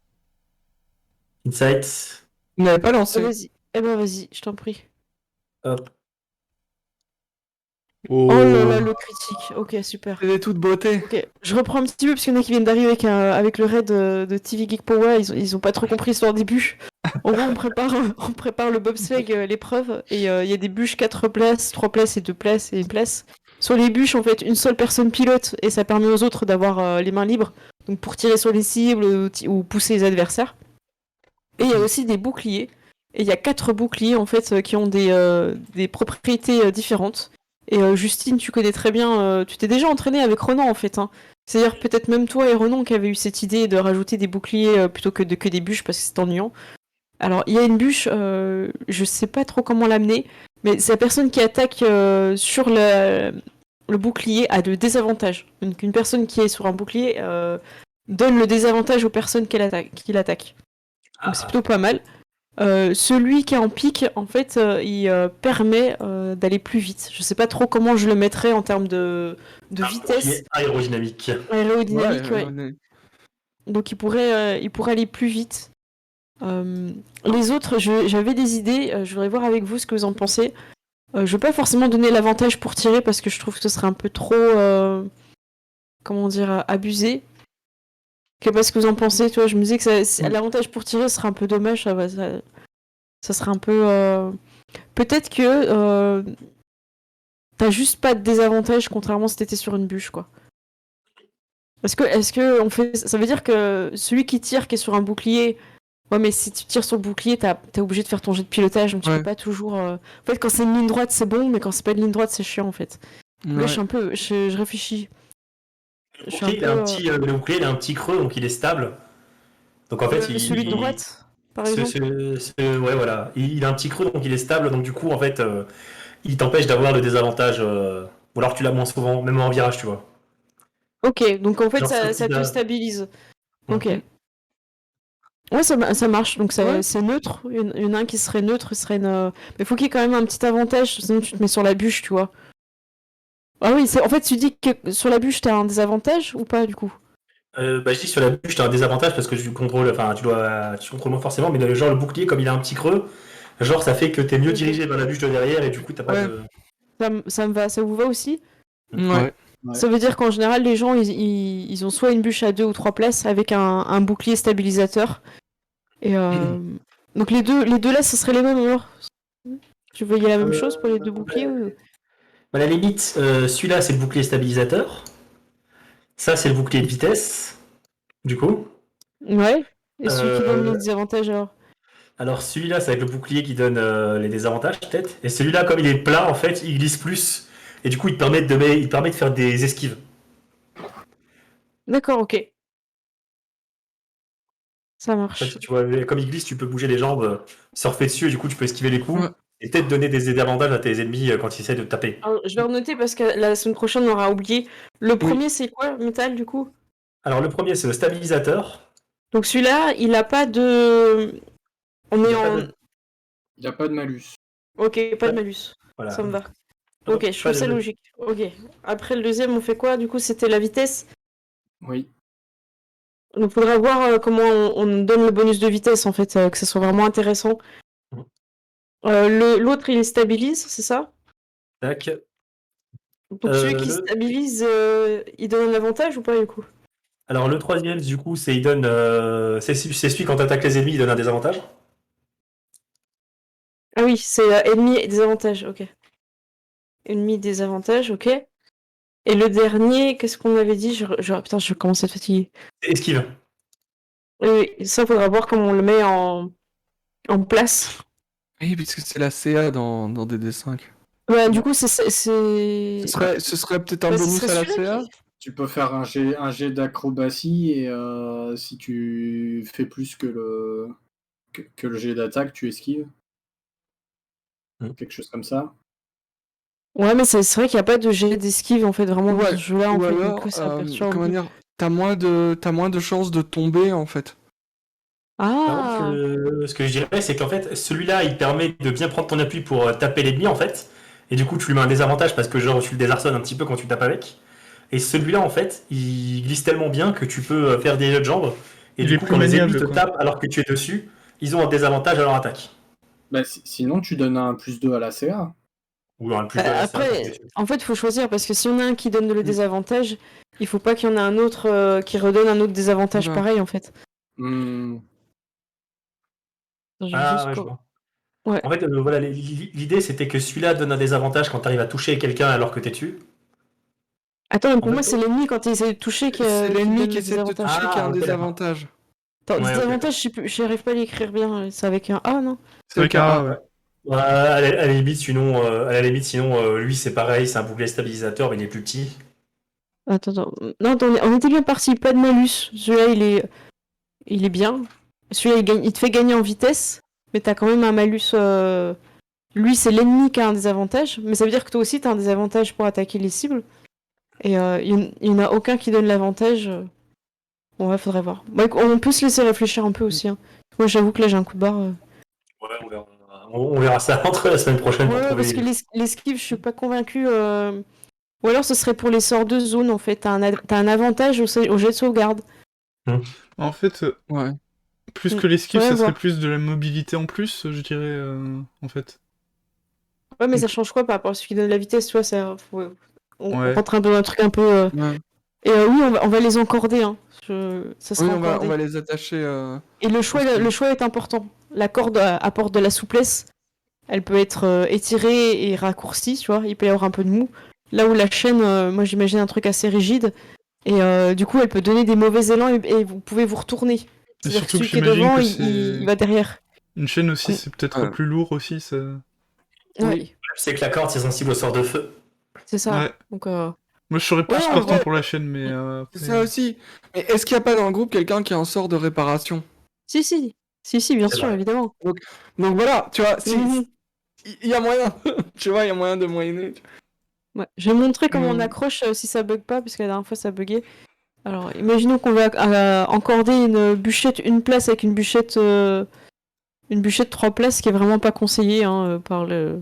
Insights. Vous n'avez pas lancé. Vas-y. Eh ben vas-y, je t'en prie. Hop. Oh là là, le critique. Ok, super. C'est des toutes beauté. Ok, je reprends un petit peu parce qu'il y en a qui viennent d'arriver avec le raid de TV Geek Power, ils ont pas trop compris l'histoire des bûches. En gros, on prépare le bobsleigh, l'épreuve, et il y a des bûches 4 places, 3 places et 2 places et 1 place. Sur les bûches, en fait, une seule personne pilote et ça permet aux autres d'avoir les mains libres, donc pour tirer sur les cibles ou pousser les adversaires. Et il y a aussi des boucliers. Et il y a 4 boucliers en fait qui ont des propriétés différentes. Et Justine, tu connais très bien, tu t'es déjà entraînée avec Renan en fait. Hein. C'est-à-dire peut-être même toi et Renan qui avez eu cette idée de rajouter des boucliers plutôt que des bûches parce que c'est ennuyant. Alors il y a une bûche, je sais pas trop comment l'amener, mais c'est la personne qui attaque sur le bouclier a de désavantages. Donc une personne qui est sur un bouclier donne le désavantage aux personnes qui l'attaquent. Donc c'est plutôt pas mal. Celui qui est en pique, en fait, il permet d'aller plus vite. Je sais pas trop comment je le mettrais en termes de vitesse. Aérodynamique. Aérodynamique, ouais. Donc il pourrait aller plus vite. Les autres, j'avais des idées. Je voudrais voir avec vous ce que vous en pensez. Je veux pas forcément donner l'avantage pour tirer parce que je trouve que ce serait un peu trop, comment dire, abusé. Je sais pas ce que vous en pensez, tu vois, je me disais que l'avantage pour tirer serait un peu dommage, ça serait un peu... Peut-être que t'as juste pas de désavantage, contrairement si t'étais sur une bûche, quoi. Est-ce que on fait... Ça veut dire que celui qui tire, qui est sur un bouclier, Ouais, mais si tu tires sur le bouclier, t'es obligé de faire ton jet de pilotage, donc tu Ouais. peux pas toujours. En fait, quand c'est une ligne droite, c'est bon, mais quand c'est pas une ligne droite, c'est chiant en fait. Là, Ouais. je suis un peu. Je réfléchis. Le Je suis un bouclier, le bouclier, il a un petit creux, donc il est stable. Donc en fait, Celui de droite, par exemple. ouais, voilà. Il a un petit creux, donc il est stable. Donc du coup, en fait, il t'empêche d'avoir le désavantage. Ou alors tu l'as moins souvent, même en virage, tu vois. Ok, donc en fait, Genre, ça te stabilise. Ok. Mhm. Ouais, ça marche, donc Ouais. c'est neutre. Il y en a un qui serait neutre, ce serait une. Mais faut qu'il y ait quand même un petit avantage, sinon tu te mets sur la bûche, tu vois. Ah oui, en fait, tu dis que sur la bûche, t'as un désavantage ou pas, du coup? Je dis sur la bûche, t'as un désavantage parce que tu contrôles, enfin, tu contrôles moins forcément, mais genre le bouclier, comme il a un petit creux, genre ça fait que t'es mieux Ok. dirigé vers la bûche de derrière et du coup t'as pas Ouais. de. Ça me va, ça vous va aussi? Ouais. Ouais. Ça veut dire qu'en général, les gens, ils ont soit une bûche à 2 ou 3 places avec un bouclier stabilisateur. Et donc les deux là, ce serait les mêmes alors? Tu voyais la même chose pour les deux boucliers ou... À la limite, celui-là c'est le bouclier stabilisateur. Ça c'est le bouclier de vitesse, du coup. Ouais. Et celui qui donne Euh, les désavantages alors? alors celui-là c'est avec le bouclier qui donne les désavantages peut-être. Et celui-là comme il est plat en fait, il glisse plus. Et du coup il permet de faire des esquives. D'accord, ok. Ça En fait, marche. tu vois, comme il glisse, tu peux bouger les jambes, surfer dessus et du coup tu peux esquiver les coups. Ouais. Et peut-être donner des désavantages à tes ennemis quand ils essaient de te taper. Alors, je vais renoter parce que la semaine prochaine, on aura oublié. Le premier, c'est quoi, métal, du coup? Alors le premier c'est le stabilisateur. Donc celui-là, il a pas de... On Il est n'y a pas en... de. Il n'y a pas de malus. Ok, pas de malus. Voilà. Ça me va. Ok, je Pas trouve ça de- logique. Ok. Après le deuxième, on fait quoi? Du coup, c'était la vitesse. Oui. Donc faudra voir comment on donne le bonus de vitesse, en fait, que ça soit vraiment intéressant. L'autre, il stabilise, c'est ça? Tac. Donc celui qui Le... stabilise, il donne un avantage ou pas, du coup? Alors le troisième, du coup, c'est il donne, c'est celui quand t'attaques les ennemis, il donne un désavantage. Ah oui, c'est ennemi et désavantage, ok. Ennemi, désavantage, ok. Et le dernier, qu'est-ce qu'on avait dit? Putain, je commence à être fatiguée. C'est esquive. Oui, ça, faudra voir comment on le met en place. Oui, puisque c'est la CA dans DD5. Ouais, du coup, Ce serait peut-être un Bah, ce bonus serait à la celui-là CA? Tu peux faire un jet d'acrobatie et si tu fais plus que le jet d'attaque, tu esquives. Quelque chose comme ça. Ouais, mais c'est vrai qu'il n'y a pas de jet d'esquive, en fait, vraiment, dans ce jeu-là, en Ou fait, alors, donc ça perturbe. comment dire, t'as moins de chances de tomber, en fait. Par contre, Ah! ce que je dirais, c'est qu'en fait, celui-là, il permet de bien prendre ton appui pour taper l'ennemi, en fait. Et du coup, tu lui mets un désavantage parce que genre, tu le désarçonnes un petit peu quand tu tapes avec. Et celui-là, en fait, il glisse tellement bien que tu peux faire des jeux de jambes. Et Il du est coup, plus quand les ennemis maniable, te quoi. tapent alors que tu es dessus, ils ont un désavantage à leur attaque. Bah, sinon, tu donnes un plus 2 à la CA. Ou un plus de la CA, comme Après, tu veux. en fait, il faut choisir, parce que si on a un qui donne le Mm. désavantage, il faut pas qu'il y en ait un autre qui redonne un autre désavantage Ouais. pareil, en fait. Hmm. J'ai Ah, juste ouais, je co- vois. Ouais. En fait, voilà, l'idée c'était que celui-là donne un désavantage quand tu arrives à toucher quelqu'un alors que t'es dessus. Attends, mais En pour moi, fait, c'est l'ennemi quand il essaie de toucher C'est qui l'ennemi donne qui le essaie de te désavantage. toucher qui a Ah, un ok, d'accord. désavantage. Attends, Ouais, ok, d'accord. désavantage, j'arrive pas à l'écrire bien. C'est avec un A, non? C'est avec un A, ouais. Ouais, à la limite, sinon, lui c'est pareil, c'est un bouclier stabilisateur, mais il est plus petit. Attends. Non, attends, on était bien parti. Pas de malus. Celui-là, il est bien. Celui-là, il te fait gagner en vitesse, mais t'as quand même un malus. Lui, c'est l'ennemi qui a un désavantage, mais ça veut dire que toi aussi, t'as un désavantage pour attaquer les cibles. Et il y en a aucun qui donne l'avantage. Bon, ouais, faudrait voir. Bah, on peut se laisser réfléchir un peu aussi, hein. Moi, j'avoue que là, j'ai un coup de barre. Ouais, on verra ça entre la semaine prochaine pour Ouais, parce que trouver. l'esquive, je suis pas convaincue. Ou alors, ce serait pour les sorts de zone, en fait. T'as un avantage au jet de sauvegarde. En fait, Ouais. plus que l'esquive, Faudrait ça serait voir. plus de la mobilité en plus, je dirais, en fait. Ouais, mais ça Donc, change quoi par rapport à celui qui donne la vitesse, tu vois, on ouais. rentre un peu dans un truc un peu... Ouais. Et oui, on va les encorder, hein. Ça Oui, sera on encordé. va les attacher. Et le choix est important. La corde apporte de la souplesse. Elle peut être étirée et raccourcie, tu vois. Il peut y avoir un peu de mou. Là où la chaîne, moi j'imagine un truc assez rigide. Et du coup, elle peut donner des mauvais élans et vous pouvez vous retourner. C'est-à-dire que surtout que celui qui est j'imagine devant, que il va derrière. une chaîne aussi, Oui. c'est peut-être plus lourd aussi. Ça... Ouais, C'est que la corde, c'est sensible au sort de feu. c'est ça. Ouais. Donc, Moi, je serais plus Ouais, en partant vrai. pour la chaîne, mais C'est après... ça aussi. Mais est-ce qu'il n'y a pas dans le groupe quelqu'un qui en sort de réparation? si, bien C'est sûr, vrai. évidemment. Donc voilà, tu vois, Mhm. il y a moyen. Tu vois, il y a moyen de moyenner. Ouais. Je vais montrer comment on Mm. accroche si ça bug pas, parce que la dernière fois ça buguait. Alors, imaginons qu'on va encorder une bûchette, une place avec une bûchette 3 places, qui est vraiment pas conseillé par le.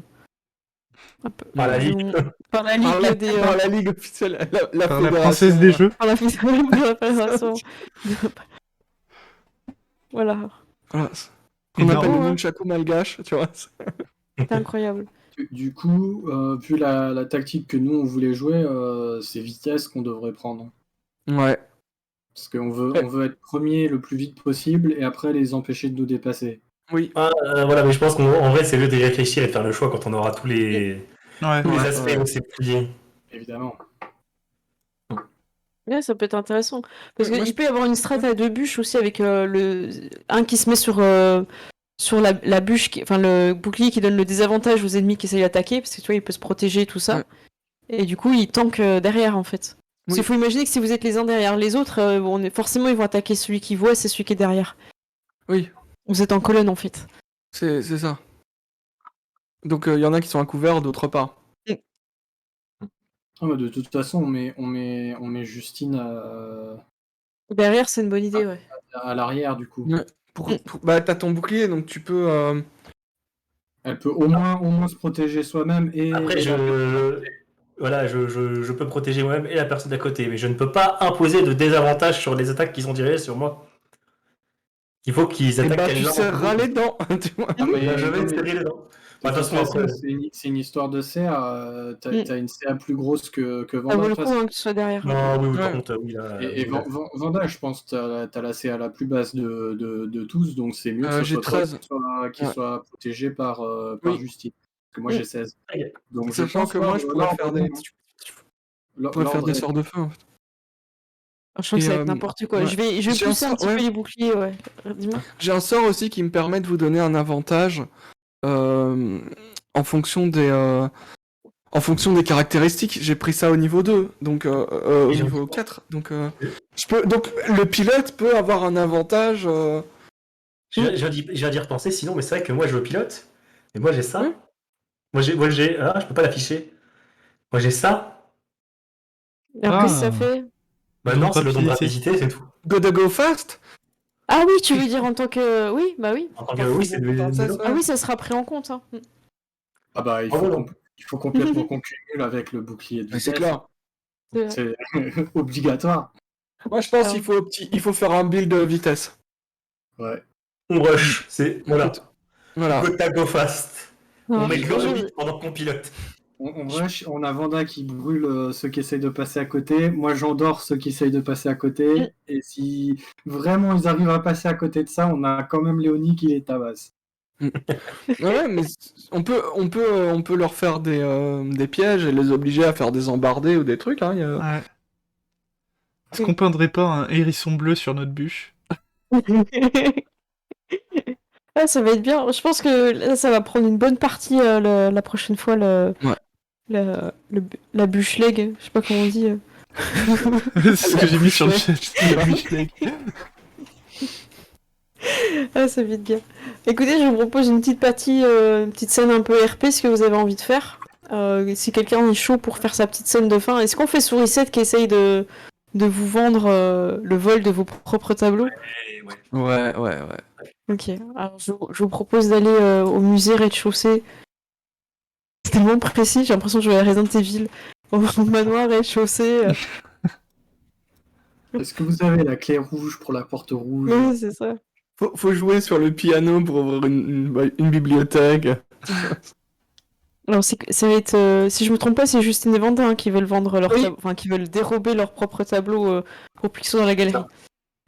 Hop, Par la je ligue. vous montre- Par la Par ligue la, des. par la ligue officielle, la Par la fédération. princesse des jeux. Par la fédération. Voilà, Voilà. Qu'on appelle Énorme. le Oh, ouais. nunchaku malgache, tu vois. c'est incroyable. Du coup, vu la tactique que nous on voulait jouer, c'est vitesse qu'on devrait prendre. Ouais. Parce qu'on veut être premier le plus vite possible et après les empêcher de nous dépasser. Oui. Voilà, mais je pense qu'en vrai, c'est mieux d'y réfléchir et de faire le choix quand on aura tous Ouais. les Ouais, aspects ouais. où c'est plié. Évidemment. Ouais, ça peut être intéressant. Parce Ouais, moi, qu'il peut y avoir une strat à 2 bûches aussi, avec un qui se met sur la bûche, enfin le bouclier qui donne le désavantage aux ennemis qui essayent d'attaquer, parce que tu vois, il peut se protéger, tout ça. Ouais. Et du coup, il tank derrière, en fait. Parce Oui. qu'il faut imaginer que si vous êtes les uns derrière les autres, forcément, ils vont attaquer celui qui voit, c'est celui qui est derrière. Oui, Vous êtes en colonne, en fait. c'est ça. Donc il y en a qui sont à couvert, d'autres pas. Ah, bah, de toute façon, on met Justine Derrière, c'est une bonne idée, ouais. à l'arrière du coup. Ouais. Bah, t'as ton bouclier, donc tu peux. Elle peut au moins se protéger soi-même et. Après, et voilà, je peux protéger moi-même et la personne d'à côté, mais je ne peux pas imposer de désavantage sur les attaques qui sont dirigées sur moi. Il faut qu'ils Et attaquent bah, tu quelqu'un. serreras les dents. Tu vois. Ah, mais Je vais non, mais serrer les dents. de De toute toute façon, façon, après, c'est une histoire de CA. T'as une CA plus grosse que Ça Vanda. vaut De le toute coup façon. que tu sois derrière. non, oui, par Ouais. contre, oui, là. Et Vanda, je pense que t'as la CA la plus basse de tous, donc c'est mieux que ce J'ai soit toi 13. qui Ouais. soit protégé par Oui. Justine. Parce que moi j'ai 16. Donc je Sachant pense que moi, je pourrais faire des. Je pourrais faire des sorts de feu. En fait. Je crois que Et, ça va être n'importe quoi. ouais. Je vais J'ai pousser un petit ouais. peu les boucliers, ouais. Dis-moi. J'ai un sort aussi qui me permet de vous donner un avantage en fonction des caractéristiques. J'ai pris ça au niveau 2, donc au niveau 4. Donc donc le pilote peut avoir un avantage. J'ai d'y repenser, sinon, mais c'est vrai que moi, je pilote. Et moi, j'ai ça. Oui. Moi, j'ai. Ah, je peux pas l'afficher. Moi, j'ai ça. Alors, qu'est-ce que ça fait? Bah Don de non, c'est le don de rapidité. rapidité, c'est tout. Go fast. Ah oui, tu veux dire en tant que... Oui, bah oui. En tant que oui, c'est le vélo. Ah oui, ça sera pris en compte. Hein. Ah bah il Ah faut, bon, non. il faut complètement qu'on cumule avec le bouclier de Mais c'est vitesse. clair. C'est obligatoire. Moi, je pense Alors. il faut faire un build de vitesse. Ouais. On rush, c'est. Voilà. Écoute, voilà. Go fast. Non, On met je- le je- vite pendant qu'on pilote. On a Vanda qui brûle ceux qui essayent de passer à côté. Moi, j'endors ceux qui essayent de passer à côté. Et si vraiment ils arrivent à passer à côté de ça, on a quand même Léonie qui les tabasse. Ouais, mais on peut leur faire des pièges et les obliger à faire des embardés ou des trucs. Hein, Ouais. Est-ce qu'on peindrait pas un hérisson bleu sur notre bûche? Ah, ça va être bien. Je pense que là, ça va prendre une bonne partie la prochaine fois, Ouais. la bûche leg. Je sais pas comment on dit. C'est ce que j'ai mis sur le chat. La bûche leg. Ah, ça va être bien. Écoutez, je vous propose une petite partie, une petite scène un peu RP, ce que vous avez envie de faire. Si quelqu'un est chaud pour faire sa petite scène de fin, est-ce qu'on fait Sourisette qui essaye de vous vendre le vol de vos propres tableaux? Ouais. Ok, alors je vous propose d'aller au musée rez-de-chaussée. C'est tellement précis, j'ai l'impression que je vais à Resident Evil. Au manoir rez-de-chaussée. Est-ce que vous avez la clé rouge pour la porte rouge? Oui, c'est ça. Faut jouer sur le piano pour ouvrir une bibliothèque. Alors ça va être, si je me trompe pas, c'est Justine et Vanda qui veulent vendre leur Oui. enfin qui veulent dérober leur propre tableau pour qu'ils soient dans la galerie.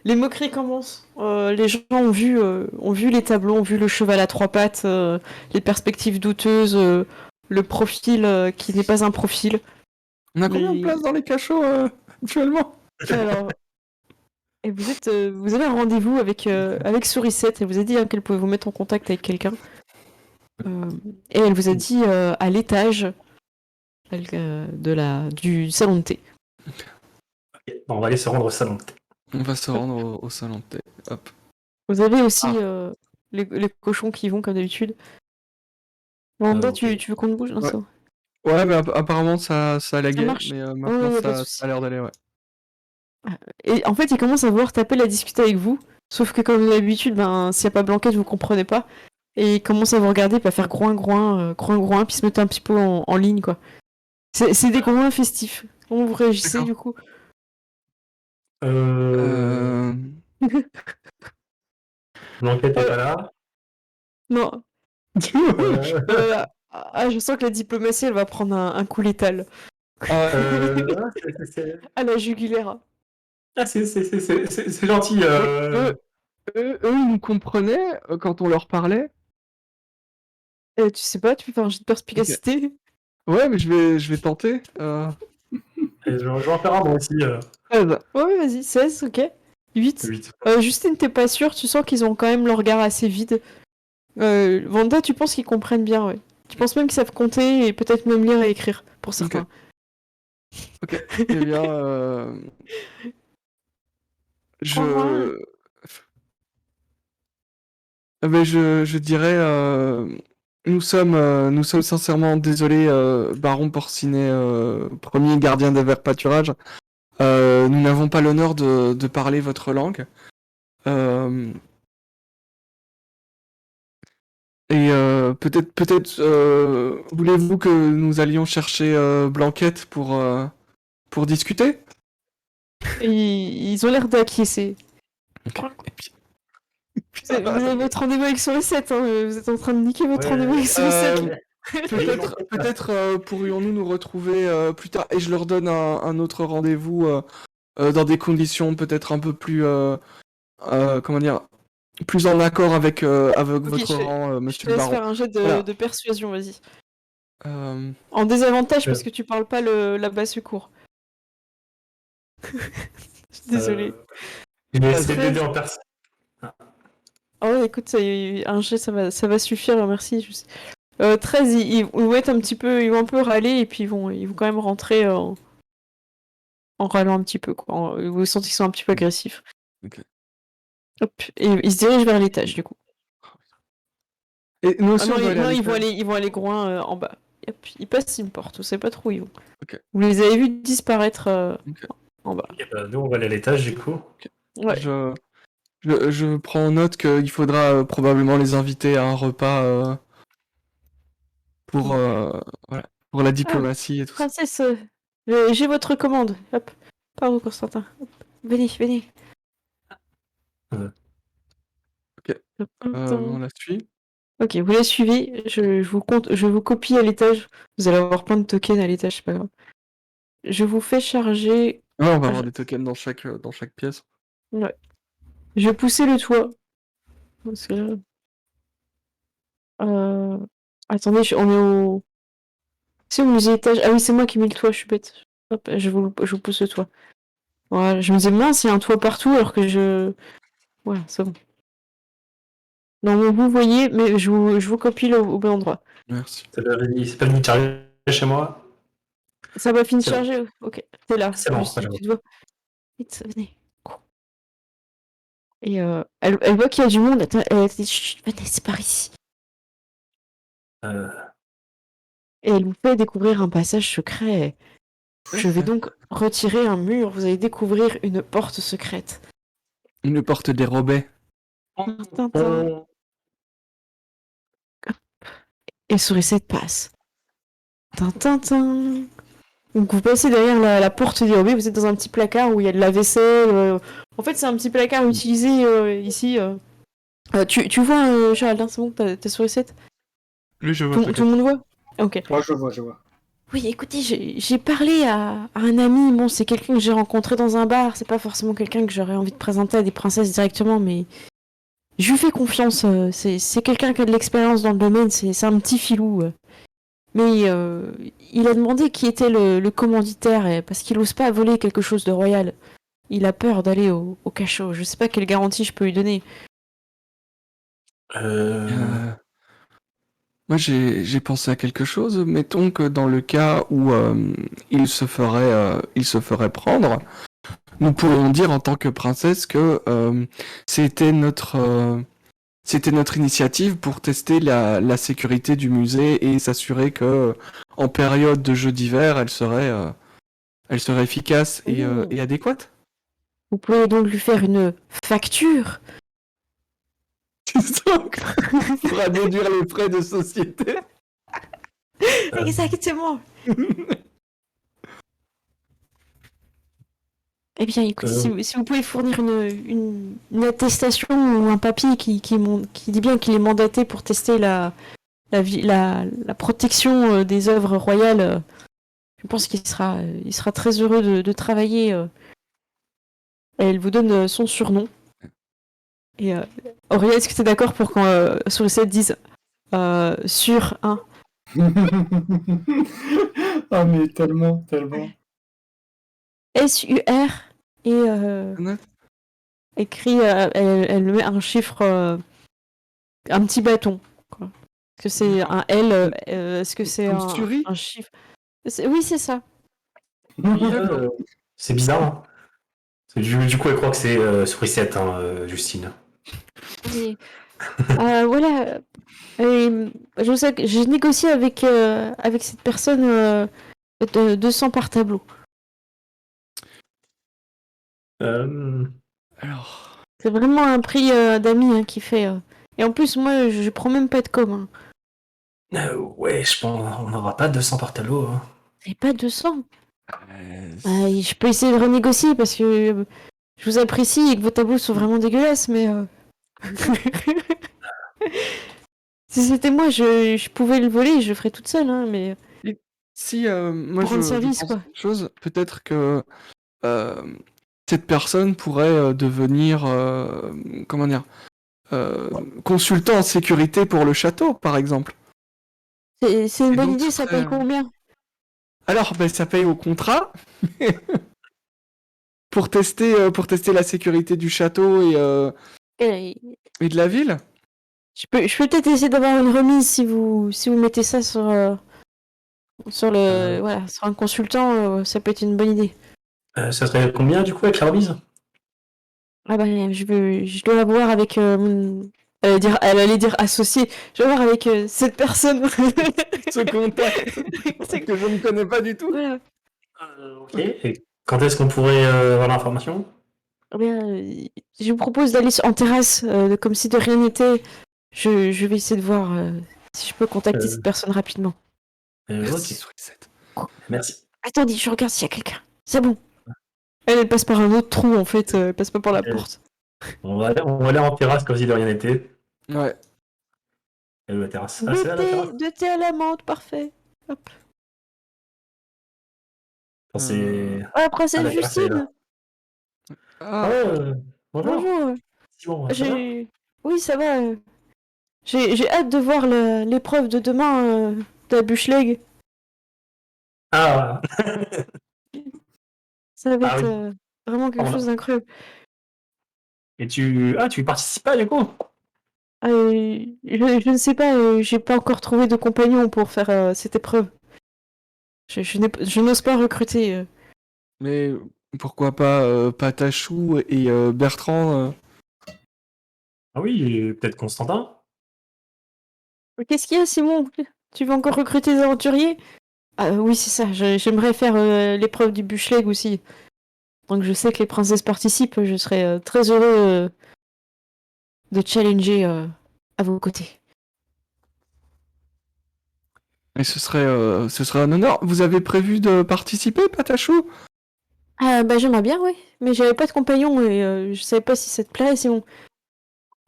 Les moqueries commencent. Les gens ont vu les tableaux, ont vu le cheval à 3 pattes, les perspectives douteuses, le profil qui n'est pas un profil. On a combien de Les- places dans les cachots actuellement? Alors, Et vous avez un rendez-vous avec Sourisette. Elle vous a dit qu'elle pouvait vous mettre en contact avec quelqu'un. Et elle vous a dit à l'étage du salon de thé. Ok, bon, on va aller se rendre au salon de thé. On va se rendre au salon de thé. Hop. Vous avez aussi les cochons qui y vont comme d'habitude. Wanda, ok. tu veux qu'on te bouge? Non, Ouais. ça va. Ouais, mais apparemment ça laguait, marche. mais Ouais, maintenant y a pas de ça souci. a l'air d'aller, ouais. Et en fait, il commence à vouloir taper la discuter avec vous. Sauf que comme d'habitude, s'il n'y a pas Blanquette, vous comprenez pas. Et il commence à vous regarder, puis à faire groin, puis se mettre un petit peu en ligne, quoi. C'est des groins festifs. Comment vous réagissez, D'accord. du coup? L'enquête est pas là. Non. Euh, Je sens que la diplomatie, elle va prendre un coup létal. À la jugulaire. c'est gentil. Eux, ils nous comprenaient quand on leur parlait. Tu sais pas, tu peux faire un jet de perspicacité. Ouais, mais je vais tenter. Je vais en faire un moi aussi. 13. Ouais, vas-y, 16, ok. 8. 8. Justine, t'es pas sûre, tu sens qu'ils ont quand même le regard assez vide. Vanda, tu penses qu'ils comprennent bien, ouais. Tu penses même qu'ils savent compter et peut-être même lire et écrire, pour certains. Ok. Eh bien, je dirais, nous sommes sincèrement désolés, Baron Porcinet, premier gardien des verts pâturages. Nous n'avons pas l'honneur de parler votre langue. Et peut-être voulez-vous que nous allions chercher Blanquette pour discuter? Et ils ont l'air d'acquiescer. Vous avez votre rendez-vous avec Sourisette, hein. Vous êtes en train de niquer votre rendez-vous avec Sourisette. Peut-être pourrions-nous nous retrouver plus tard et je leur donne un autre rendez-vous dans des conditions peut-être un peu plus comment dire, plus en accord avec votre rang, Je monsieur te le laisse baron. faire un jet Voilà. de persuasion, vas-y. Euh, En désavantage parce que tu parles pas la basse cour. Je suis désolée. Je vais essayer d'aider en personne. Oh ouais, écoute, un jet, ça va suffire, merci. 13, ils vont être ils vont un peu râler et puis ils vont quand même rentrer en râlant un petit peu, quoi. Vous sentez qu'ils sont un petit peu agressifs. Ok. Hop, et ils se dirigent vers l'étage, du coup. Et nous aussi, non, on doit aller à l'étage. ils vont aller groin en bas. Hop, ils passent une porte, vous savez pas trop où ils vont. Ok. Vous les avez vus disparaître Ok. en bas. Et nous, on va aller à l'étage du coup. Ouais. Je prends note qu'il faudra probablement les inviter à un repas pour la diplomatie et tout ça. Princesse, j'ai votre commande. Hop, pardon, Constantin. Hop. Venez. Ok. Hop, On la suit. Ok, vous la suivez. Je vous copie à l'étage. Vous allez avoir plein de tokens à l'étage, c'est pas grave. Je vous fais charger. Ouais, on va avoir des tokens dans chaque pièce. Ouais. Je vais pousser le toit. Parce que... Attendez, on est au. C'est au musée étage. Ah oui, c'est moi qui mets le toit, je suis bête. Hop, je vous pousse le toit. Voilà, je me disais, mince, il y a un toit partout alors que je. Voilà, c'est bon. Non, vous voyez, mais je vous copie au bon endroit. Merci. C'est pas fini de charger chez moi. Ça va finir de C'est bon. charger? Ok, t'es là. C'est bon, Juste, c'est bon. tu te vois. Vite, venez. Et elle voit qu'il y a du monde. Attends, elle dit, chut, venez, c'est par ici. Et elle vous fait découvrir un passage secret. Je vais donc retirer un mur. Vous allez découvrir une porte secrète. Une porte dérobée. Tintin. Et Sourisette passe. Tintin. Donc vous passez derrière la porte dérobée, vous êtes dans un petit placard où il y a de la vaisselle. En fait, c'est un petit placard utilisé ici. Tu vois, Géraldin, c'est bon, t'as Sourisette? Oui, je vois. Tout le monde voit? Ok. Moi, je vois. Oui, écoutez, j'ai parlé à un ami. Bon, c'est quelqu'un que j'ai rencontré dans un bar. C'est pas forcément quelqu'un que j'aurais envie de présenter à des princesses directement, mais je lui fais confiance. C'est quelqu'un qui a de l'expérience dans le domaine. C'est un petit filou. Mais il a demandé qui était le commanditaire parce qu'il n'ose pas voler quelque chose de royal. il a peur d'aller au cachot. Je sais pas quelle garantie je peux lui donner. Moi, j'ai pensé à quelque chose. Mettons que dans le cas où il se ferait prendre, nous pourrions dire en tant que princesse que c'était notre initiative pour tester la sécurité du musée et s'assurer que en période de jeux d'hiver, elle serait efficace et adéquate. Vous pouvez donc lui faire une facture. Pour déduire les frais de société. Exactement. Eh bien, écoutez, si vous pouvez fournir une attestation ou un papier qui dit bien qu'il est mandaté pour tester la protection des œuvres royales, je pense qu'il sera très heureux de travailler. Et elle vous donne son surnom. Et Aurélia, est-ce que tu es d'accord pour qu'on sur le set dise sur un Ah, mais tellement, tellement. SUR et écrit, elle met un chiffre, un petit bâton. Quoi. Est-ce que c'est un L est-ce que c'est un chiffre Oui, c'est ça. C'est bizarre. Hein. Du coup, elle croit que c'est sur reset, hein, Justine. Et, voilà. Et, je sais que j'ai négocié avec cette personne 200 par tableau. Alors, C'est vraiment un prix d'amis qui fait. Et en plus, moi, je prends même pas de com. Ouais, je pense on n'aura pas 200 par tableau. Hein. Et pas 200. Je peux essayer de renégocier parce que je vous apprécie et que vos tableaux sont vraiment dégueulasses, mais si c'était moi, je pouvais le voler, je le ferais toute seule, hein, mais si moi pour rendre je service, pense quoi. quelque chose, peut-être que cette personne pourrait devenir comment dire consultant en sécurité pour le château, par exemple. C'est une Et bonne donc, idée, ce ça serait, paye combien? Alors, ça paye au contrat pour tester la sécurité du château Et et de la ville. je peux peut-être essayer d'avoir une remise si vous mettez ça sur voilà, sur un consultant, ça peut être une bonne idée. Ça serait combien du coup avec la remise? Ah bah je dois voir avec elle allait dire associé. Je vais voir avec cette personne. Ce contact que je ne connais pas du tout. Voilà. Ok. Et quand est-ce qu'on pourrait avoir l'information? Eh bien, je vous propose d'aller en terrasse, comme si de rien n'était. Je vais essayer de voir si je peux contacter cette personne rapidement. Merci, Ok. Sourisette. Merci. Attendez, je regarde s'il y a quelqu'un. C'est bon. Elle passe par un autre trou en fait, elle passe pas par la porte. On va aller en terrasse comme si de rien n'était. Ouais. Et la terrasse. Ah, c'est là la terrasse. Deux thés à la menthe, parfait. Hop. Enfin, c'est. Ah, la princesse la terrasse, elle est là. Justine. Ah, Bonjour. Bonjour. Si bon, ça va Oui, ça va. J'ai hâte de voir l'épreuve de demain de la Bushleg. Ah, Ça va Ah être oui. vraiment quelque chose d'incroyable. Et tu y participes pas du coup? Je ne sais pas, j'ai pas encore trouvé de compagnon pour faire cette épreuve. Je n'ose pas recruter. mais pourquoi pas Patachou et Bertrand Ah oui, peut-être Constantin. Qu'est-ce qu'il y a, Simon? Tu veux encore recruter des aventuriers? Ah oui, c'est ça, j'aimerais faire l'épreuve du Bushleg aussi. Donc je sais que les princesses participent, je serais très heureux de challenger à vos côtés. Et ce serait un honneur. Vous avez prévu de participer, Patachou? Ah bah j'aimerais bien, oui. Mais j'avais pas de compagnon et je savais pas si ça te plairait, Simon.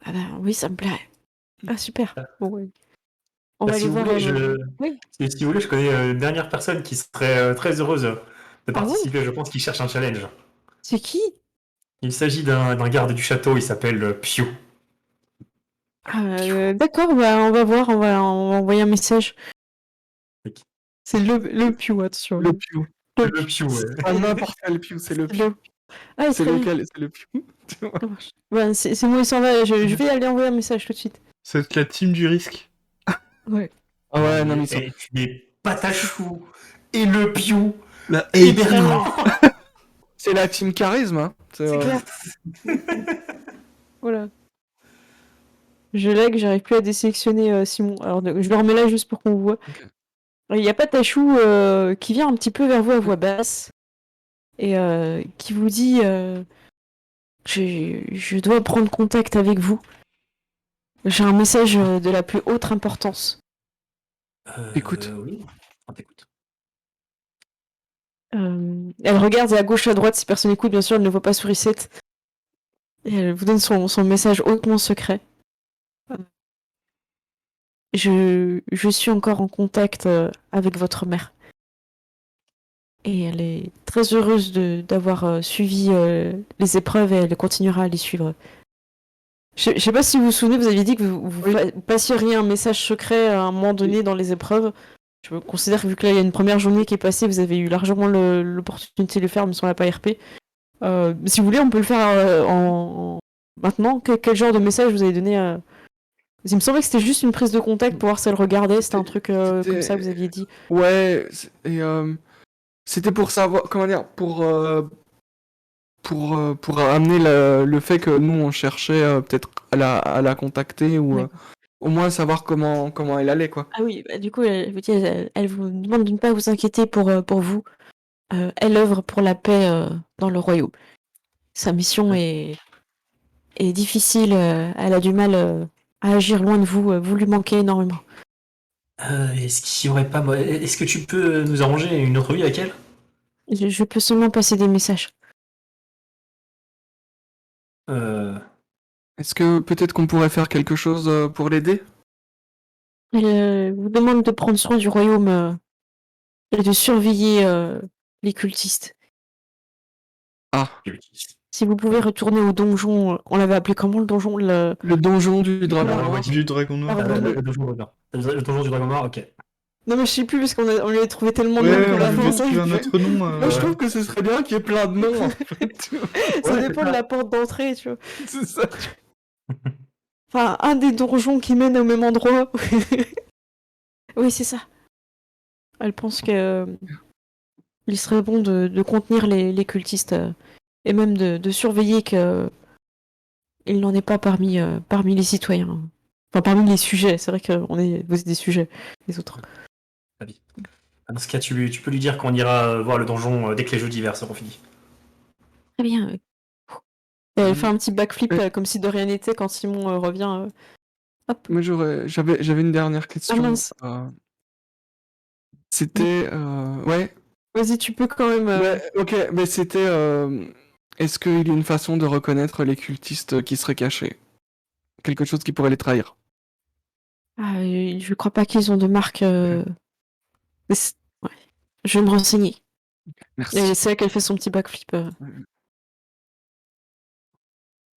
Ah bah oui, ça me plairait. Ah super. Bon, ouais. On va Si aller vous voir... voulez, Oui. si vous voulez, je connais une dernière personne qui serait très heureuse de Ah bon? participer. Je pense qu'il cherche un challenge. C'est qui? Il s'agit d'un garde du château, il s'appelle Pio. D'accord, bah on va voir, on va envoyer un message. Ok. C'est le Pew, attention. Le Piu. Le Pio, ouais. Pas n'importe quel Piu, c'est le Piu. Ah, C'est très bien. lequel? C'est le piou. Tu vois. Ça marche. Ben, c'est moi, il s'en va. Je vais aller envoyer un message tout de suite. C'est la team du risque. Ouais. Ah ouais, non, mais ça. Et tu es Patachou et le Piou La et hate. Bertrand. C'est la team charisme, hein. C'est clair. Voilà. Je lag, j'arrive plus à désélectionner Simon. Alors, je le remets là juste pour qu'on voit. Ok. Il y a Patachou qui vient un petit peu vers vous à voix basse et qui vous dit je dois prendre contact avec vous. J'ai un message de la plus haute importance. Écoute. Oui, on t'écoute. Elle regarde à gauche, à droite, si personne écoute, bien sûr, elle ne voit pas sur reset. Et elle vous donne son message hautement secret. Je suis encore en contact avec votre mère. Et elle est très heureuse d'avoir suivi les épreuves et elle continuera à les suivre. Je sais pas si vous vous souvenez, vous aviez dit que vous passeriez un message secret à un moment donné dans les épreuves. Je considère que vu que là il y a une première journée qui est passée, vous avez eu largement l'opportunité de le faire, même si on l'a pas RP. Si vous voulez, on peut le faire maintenant. Quel genre de message vous avez donné à... Il me semblait que c'était juste une prise de contact pour voir si elle regardait. C'était un truc comme ça que vous aviez dit. Ouais, et c'était pour savoir, comment dire, pour amener le fait que nous on cherchait peut-être à la contacter ou Ouais. au moins savoir comment elle allait, quoi. Ah oui, du coup, elle vous demande de ne pas vous inquiéter pour vous. Elle œuvre pour la paix dans le royaume. Sa mission est difficile. Elle a du mal à agir loin de vous. Vous lui manquez énormément. Est-ce qu'il y aurait pas... Est-ce que tu peux nous arranger une entrevue avec elle? Je peux seulement passer des messages. Est-ce que peut-être qu'on pourrait faire quelque chose pour l'aider? Elle vous demande de prendre soin du royaume et de surveiller les cultistes. Ah, Si vous pouvez retourner au donjon, on l'avait appelé comment le donjon le donjon du dragon Ah, noir. Du dragon noir. le donjon noir. Le donjon du dragon noir, ok. Non mais je sais plus parce on lui avait trouvé tellement de Ouais, noms que on la lui fin, a ça, trouvé un autre nom. Moi je trouve que ce serait bien qu'il y ait plein de noms en fait. ça Ouais, dépend c'est de ça. la porte d'entrée, tu vois. C'est ça. Enfin, un des donjons qui mène au même endroit. Oui, c'est ça. Elle pense que il serait bon de contenir les cultistes et même de surveiller que il n'en est pas parmi les citoyens. Enfin, parmi les sujets. C'est vrai que vous êtes des sujets, les autres. Dans ce cas, tu peux lui dire qu'on ira voir le donjon dès que les jeux d'hiver seront finis. Très bien. Et elle fait un petit backflip comme si de rien n'était quand Simon revient. Hop. Moi j'avais une dernière question. Ah mince. C'était ouais. Vas-y, tu peux quand même. Ouais, ok, mais c'était est-ce qu'il y a une façon de reconnaître les cultistes qui seraient cachés? Quelque chose qui pourrait les trahir. Ah, je crois pas qu'ils ont de marque. Mais ouais. Je vais me renseigner. Merci. Et c'est là qu'elle fait son petit backflip.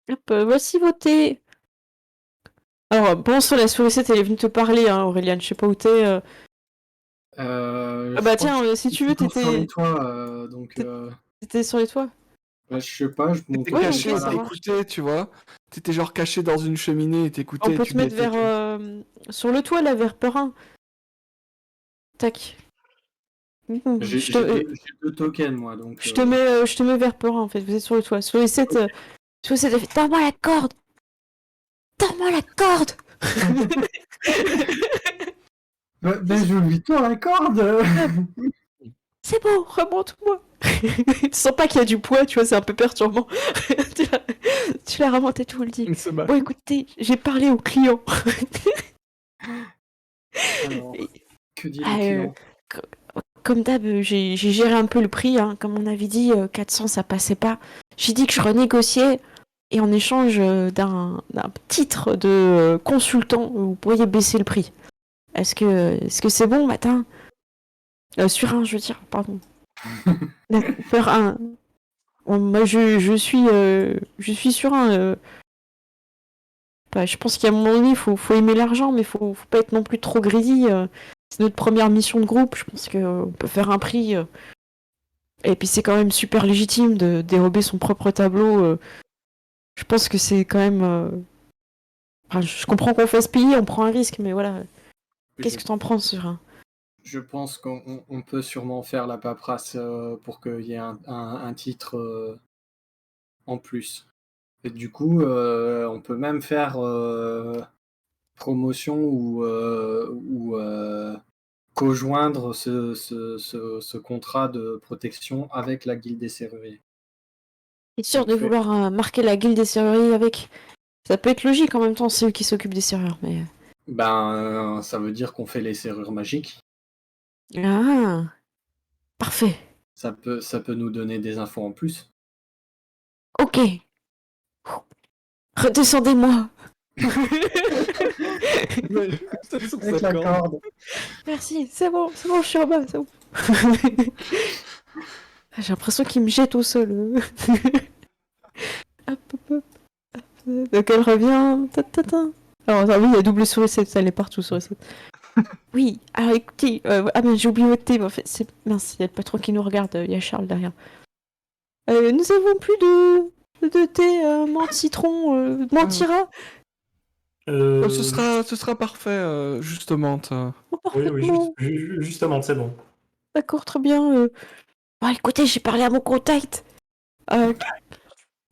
Hop, voici vos thés. Alors, pendant ce temps, la sourisette, elle est venue te parler, hein, Aurélien. Je sais pas où t'es. Ah bah tiens, si tu veux, sur les toits, donc t'étais sur les toits. bah, je sais pas, je monte T'étais Ouais, caché, ok, ça marche. t'écoutais, tu vois. T'étais genre caché dans une cheminée et t'écoutais. On peut tu te mettre mettais, vers sur le toit là, vers Perrin. Tac. J'ai Je te, deux tokens moi, donc. je te mets vers Perrin en fait. Vous êtes sur le toit. Sourisette, Sourisette, elle fait donne-moi la corde. Donne-moi la corde. Ben je lui tends la corde. C'est bon, remonte-moi. Tu sens pas qu'il y a du poids, tu vois, c'est un peu perturbant. tu l'as remonté, tout le dit. Il se bat. Bon, écoutez, j'ai parlé au client. Alors, que dit Ah, le client? Comme d'hab, j'ai géré un peu le prix. Hein. Comme on avait dit, 400, ça passait pas. J'ai dit que je renégociais. Et en échange d'un titre de consultant, vous pourriez baisser le prix. Est-ce que c'est bon, matin? Sur un, je veux dire, pardon. Sur un. Bon, moi, je suis sur un. Bah, je pense qu'à un moment donné, il faut aimer l'argent, mais faut pas être non plus trop greedy. C'est notre première mission de groupe. Je pense qu'on peut faire un prix Et puis c'est quand même super légitime de dérober son propre tableau. Je pense que c'est quand même... Enfin, je comprends qu'on fasse payer, on prend un risque, mais voilà. Qu'est-ce que t'en penses sur un... Je pense qu'on peut sûrement faire la paperasse pour qu'il y ait un titre en plus. Et du coup, on peut même faire promotion ou co-joindre ce contrat de protection avec la guilde des serruriers. T'es sûr On de fait- vouloir marquer la guilde des serruriers avec... Ça peut être logique en même temps, c'est eux qui s'occupent des serrures, mais... Ça veut dire qu'on fait les serrures magiques. Ah, parfait. Ça peut nous donner des infos en plus. Ok. Redescendez-moi. Sur cette corde. Merci, c'est bon, je suis en bas, c'est bon. J'ai l'impression qu'il me jette au sol. Hop, hop, hop. Donc elle revient. Ta, ta, ta. Alors, oui, il y a double souris 7, ça allait partout sur 7. Oui, alors écoutez, ah ben j'ai oublié votre thé, en fait, c'est mince, il y a le patron qui nous regarde, il y a Charles derrière. Nous avons plus de thé menthe citron, mentira. Ce sera parfait, justement. Oh, Oui, oui, parfaitement. justement, c'est bon. D'accord, très bien. Bon, écoutez, j'ai parlé à mon contact. Euh,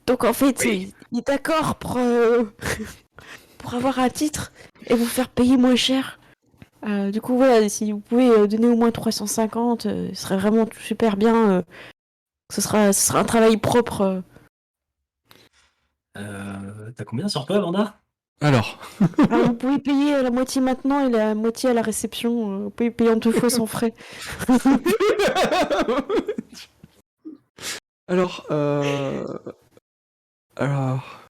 donc en fait, Oui. il est d'accord pour, pour avoir un titre et vous faire payer moins cher. Du coup, voilà, si vous pouvez donner au moins 350, ce serait vraiment super bien. Ce sera un travail propre. T'as combien sur toi, Amanda? Alors, Alors, vous pouvez payer la moitié maintenant et la moitié à la réception. Vous pouvez payer en 2 fois sans frais. alors,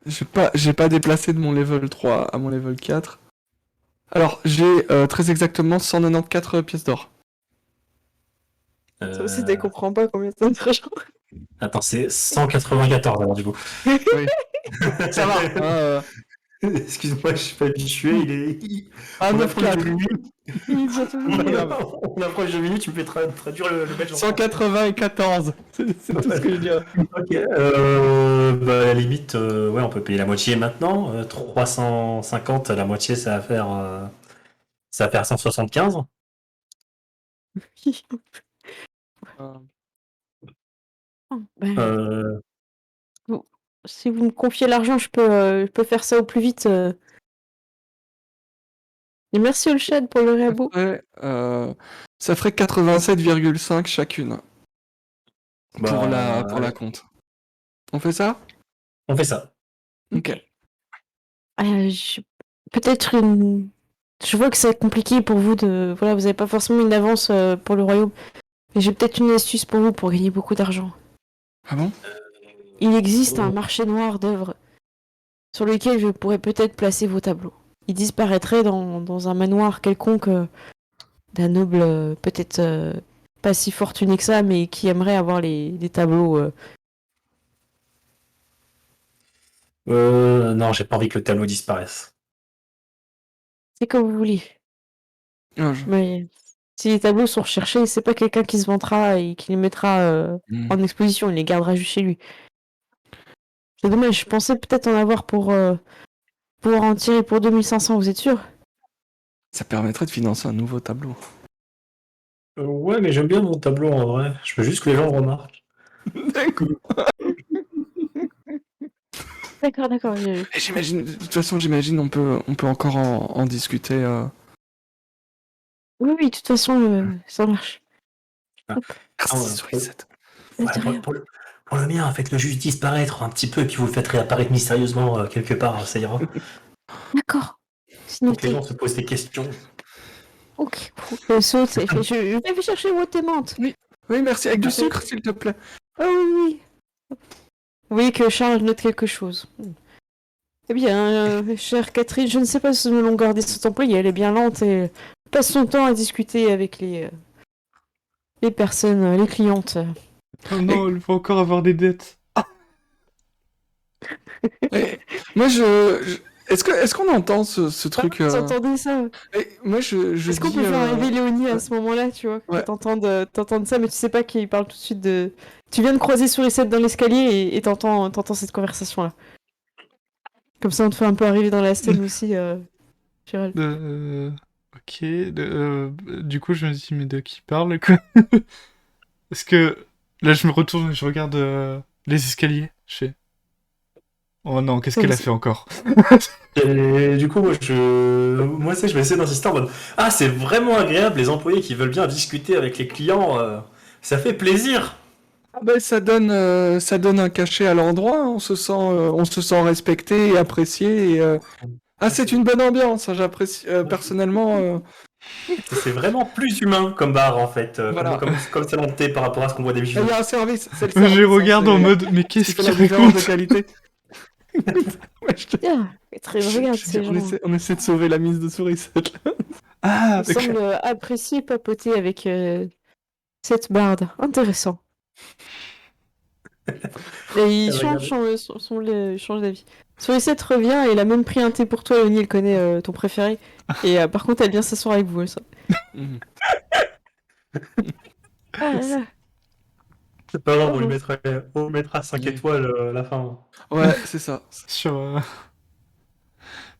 j'ai pas déplacé de mon level 3 à mon level 4. Alors, j'ai très exactement 194 pièces d'or. Ça aussi, tu comprends pas combien c'est d'argent. Attends, c'est 194 alors du coup. Oui. Ça va. Excuse-moi, je suis pas habitué. Ah, On 9 approche 4. de minuit. Il vient tout Pas le grave. On approche de minuit, tu me fais traduire le belge. 194. C'est tout ce que je dirais. Ok. Bah, à la limite, ouais, on peut payer la moitié maintenant. 350, la moitié, ça va faire 175. Ben, Euh, si vous me confiez l'argent, je peux faire ça au plus vite. Et merci Olshad pour le réabo. Ça ferait 87,5 chacune pour bah, la compte. On fait ça? on fait ça. Ok. Peut-être une... Je vois que c'est compliqué pour vous de... Voilà, vous n'avez pas forcément une avance pour le royaume. Mais j'ai peut-être une astuce pour vous pour gagner beaucoup d'argent. Ah bon? Il existe un marché noir d'œuvres sur lequel je pourrais peut-être placer vos tableaux. Ils disparaîtraient dans un manoir quelconque d'un noble peut-être pas si fortuné que ça, mais qui aimerait avoir les tableaux. Non, j'ai pas envie que le tableau disparaisse. C'est comme vous voulez. Ah, Mais si les tableaux sont recherchés, c'est pas quelqu'un qui se vantera et qui les mettra en exposition, il les gardera juste chez lui. C'est dommage, je pensais peut-être en avoir pour pouvoir en tirer pour 2500, vous êtes sûr? Ça permettrait de financer un nouveau tableau. Ouais, mais j'aime bien mon tableau en vrai. Je veux juste que les gens le remarquent. D'accord. D'accord. Et j'imagine, de toute façon, on peut encore en discuter. Oui, de toute façon, ça marche. Merci, Sourisette. De Ouais, rien. pour le mien, faites-le juste disparaître un petit peu, et puis vous le faites réapparaître mystérieusement quelque part, ça ira. D'accord. C'est Donc les noté. gens se posent des questions. Ok. Je saute et je vais chercher votre aimante. Oui, merci, avec du sucre, s'il te plaît. Ah oui. Vous voyez que Charles note quelque chose. Eh bien, chère Catherine, je ne sais pas si nous allons garder cette employée, elle est bien lente et passe son temps à discuter avec les personnes, les clientes. Oh non, elle va encore avoir des dettes. Et moi, Est-ce qu'on entend ce truc Vous entendez ça? Moi, je Est-ce qu'on dis, peut faire arriver Léonie à ce moment-là, tu vois? Ouais. Que t'entendes ça, mais tu sais pas qu'il parle tout de suite de... Tu viens de croiser Sourisette dans l'escalier et t'entends cette conversation-là. Comme ça, on te fait un peu arriver dans la scène aussi, Gérald. Ok, du coup, je me dis, mais de qui parle, quoi? Parce que là, je me retourne et je regarde les escaliers. Je fais, oh non, qu'est-ce qu'elle a fait encore? Et du coup, moi, je vais essayer d'insister en mode ah, c'est vraiment agréable, les employés qui veulent bien discuter avec les clients, ça fait plaisir. Ah ben, ça donne un cachet à l'endroit, on se sent respecté et apprécié. Ah, c'est une bonne ambiance, hein, j'apprécie personnellement. C'est vraiment plus humain comme bar en fait, Voilà. comme c'est monté par rapport à ce qu'on voit Il d'habitude. y a un service, c'est le service. Je regarde en mode, mais qui qu'est-ce fait qu'il la différence de raconte? qualité. Ouais, Tiens, très regarde je dis, ces gens. on essaie de sauver la mise de Sourisette. Ah, Il semble apprécier papoter avec cette barde. Intéressant. Et il change d'avis. Sourisette revient et elle a même pris un thé pour toi, Léonie, elle connaît ton préféré. Et par contre, elle vient s'asseoir avec vous, ça. Mhm. Ah là là. C'est pas grave, Oh. on lui mettra 5 Oui. étoiles à la fin. Ouais, c'est ça.